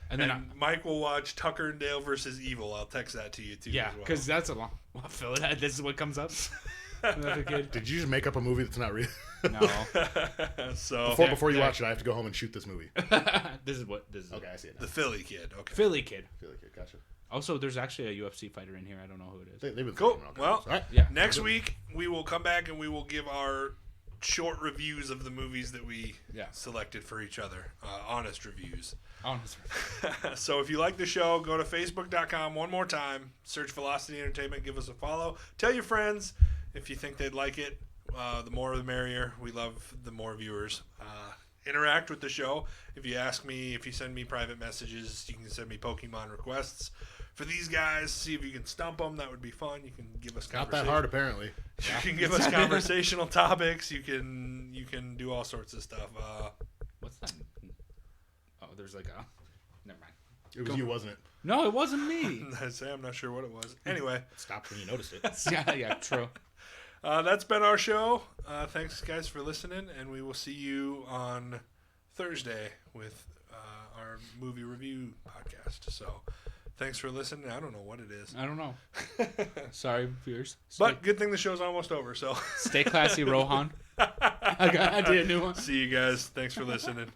And then Mike will watch Tucker and Dale versus Evil. I'll text that to you too. Yeah, because that's a long. Philadelphia. This is what comes up. Kid. Did you just make up a movie that's not real? No. So before you watch it, I have to go home and shoot this movie. This is what this is. Okay, I see it now. The Philly Kid. Okay. Philly Kid. Gotcha. Also, there's actually a UFC fighter in here. I don't know who it is. They've been cool. Well, right. Yeah. Next week we will come back and we will give our short reviews of the movies that we selected for each other. Honest reviews. So if you like the show, go to facebook.com one more time. Search Velocity Entertainment. Give us a follow. Tell your friends if you think they'd like it. The more the merrier. We love the more viewers. Interact with the show. If you send me private messages, you can send me Pokemon requests for these guys. See if you can stump them. That would be fun. You can give us not that hard apparently. You can give us conversational topics. You can do all sorts of stuff. What's that? Oh, there's like a. Never mind. It was you, wasn't it? No, it wasn't me. I'm not sure what it was. Anyway, stopped when you noticed it. Yeah, true. That's been our show. Thanks, guys, for listening, and we will see you on Thursday with our movie review podcast. So, thanks for listening. I don't know what it is. I don't know. Sorry, viewers. But good thing the show's almost over, so. Stay classy, Rohan. I did a new one. See you guys. Thanks for listening.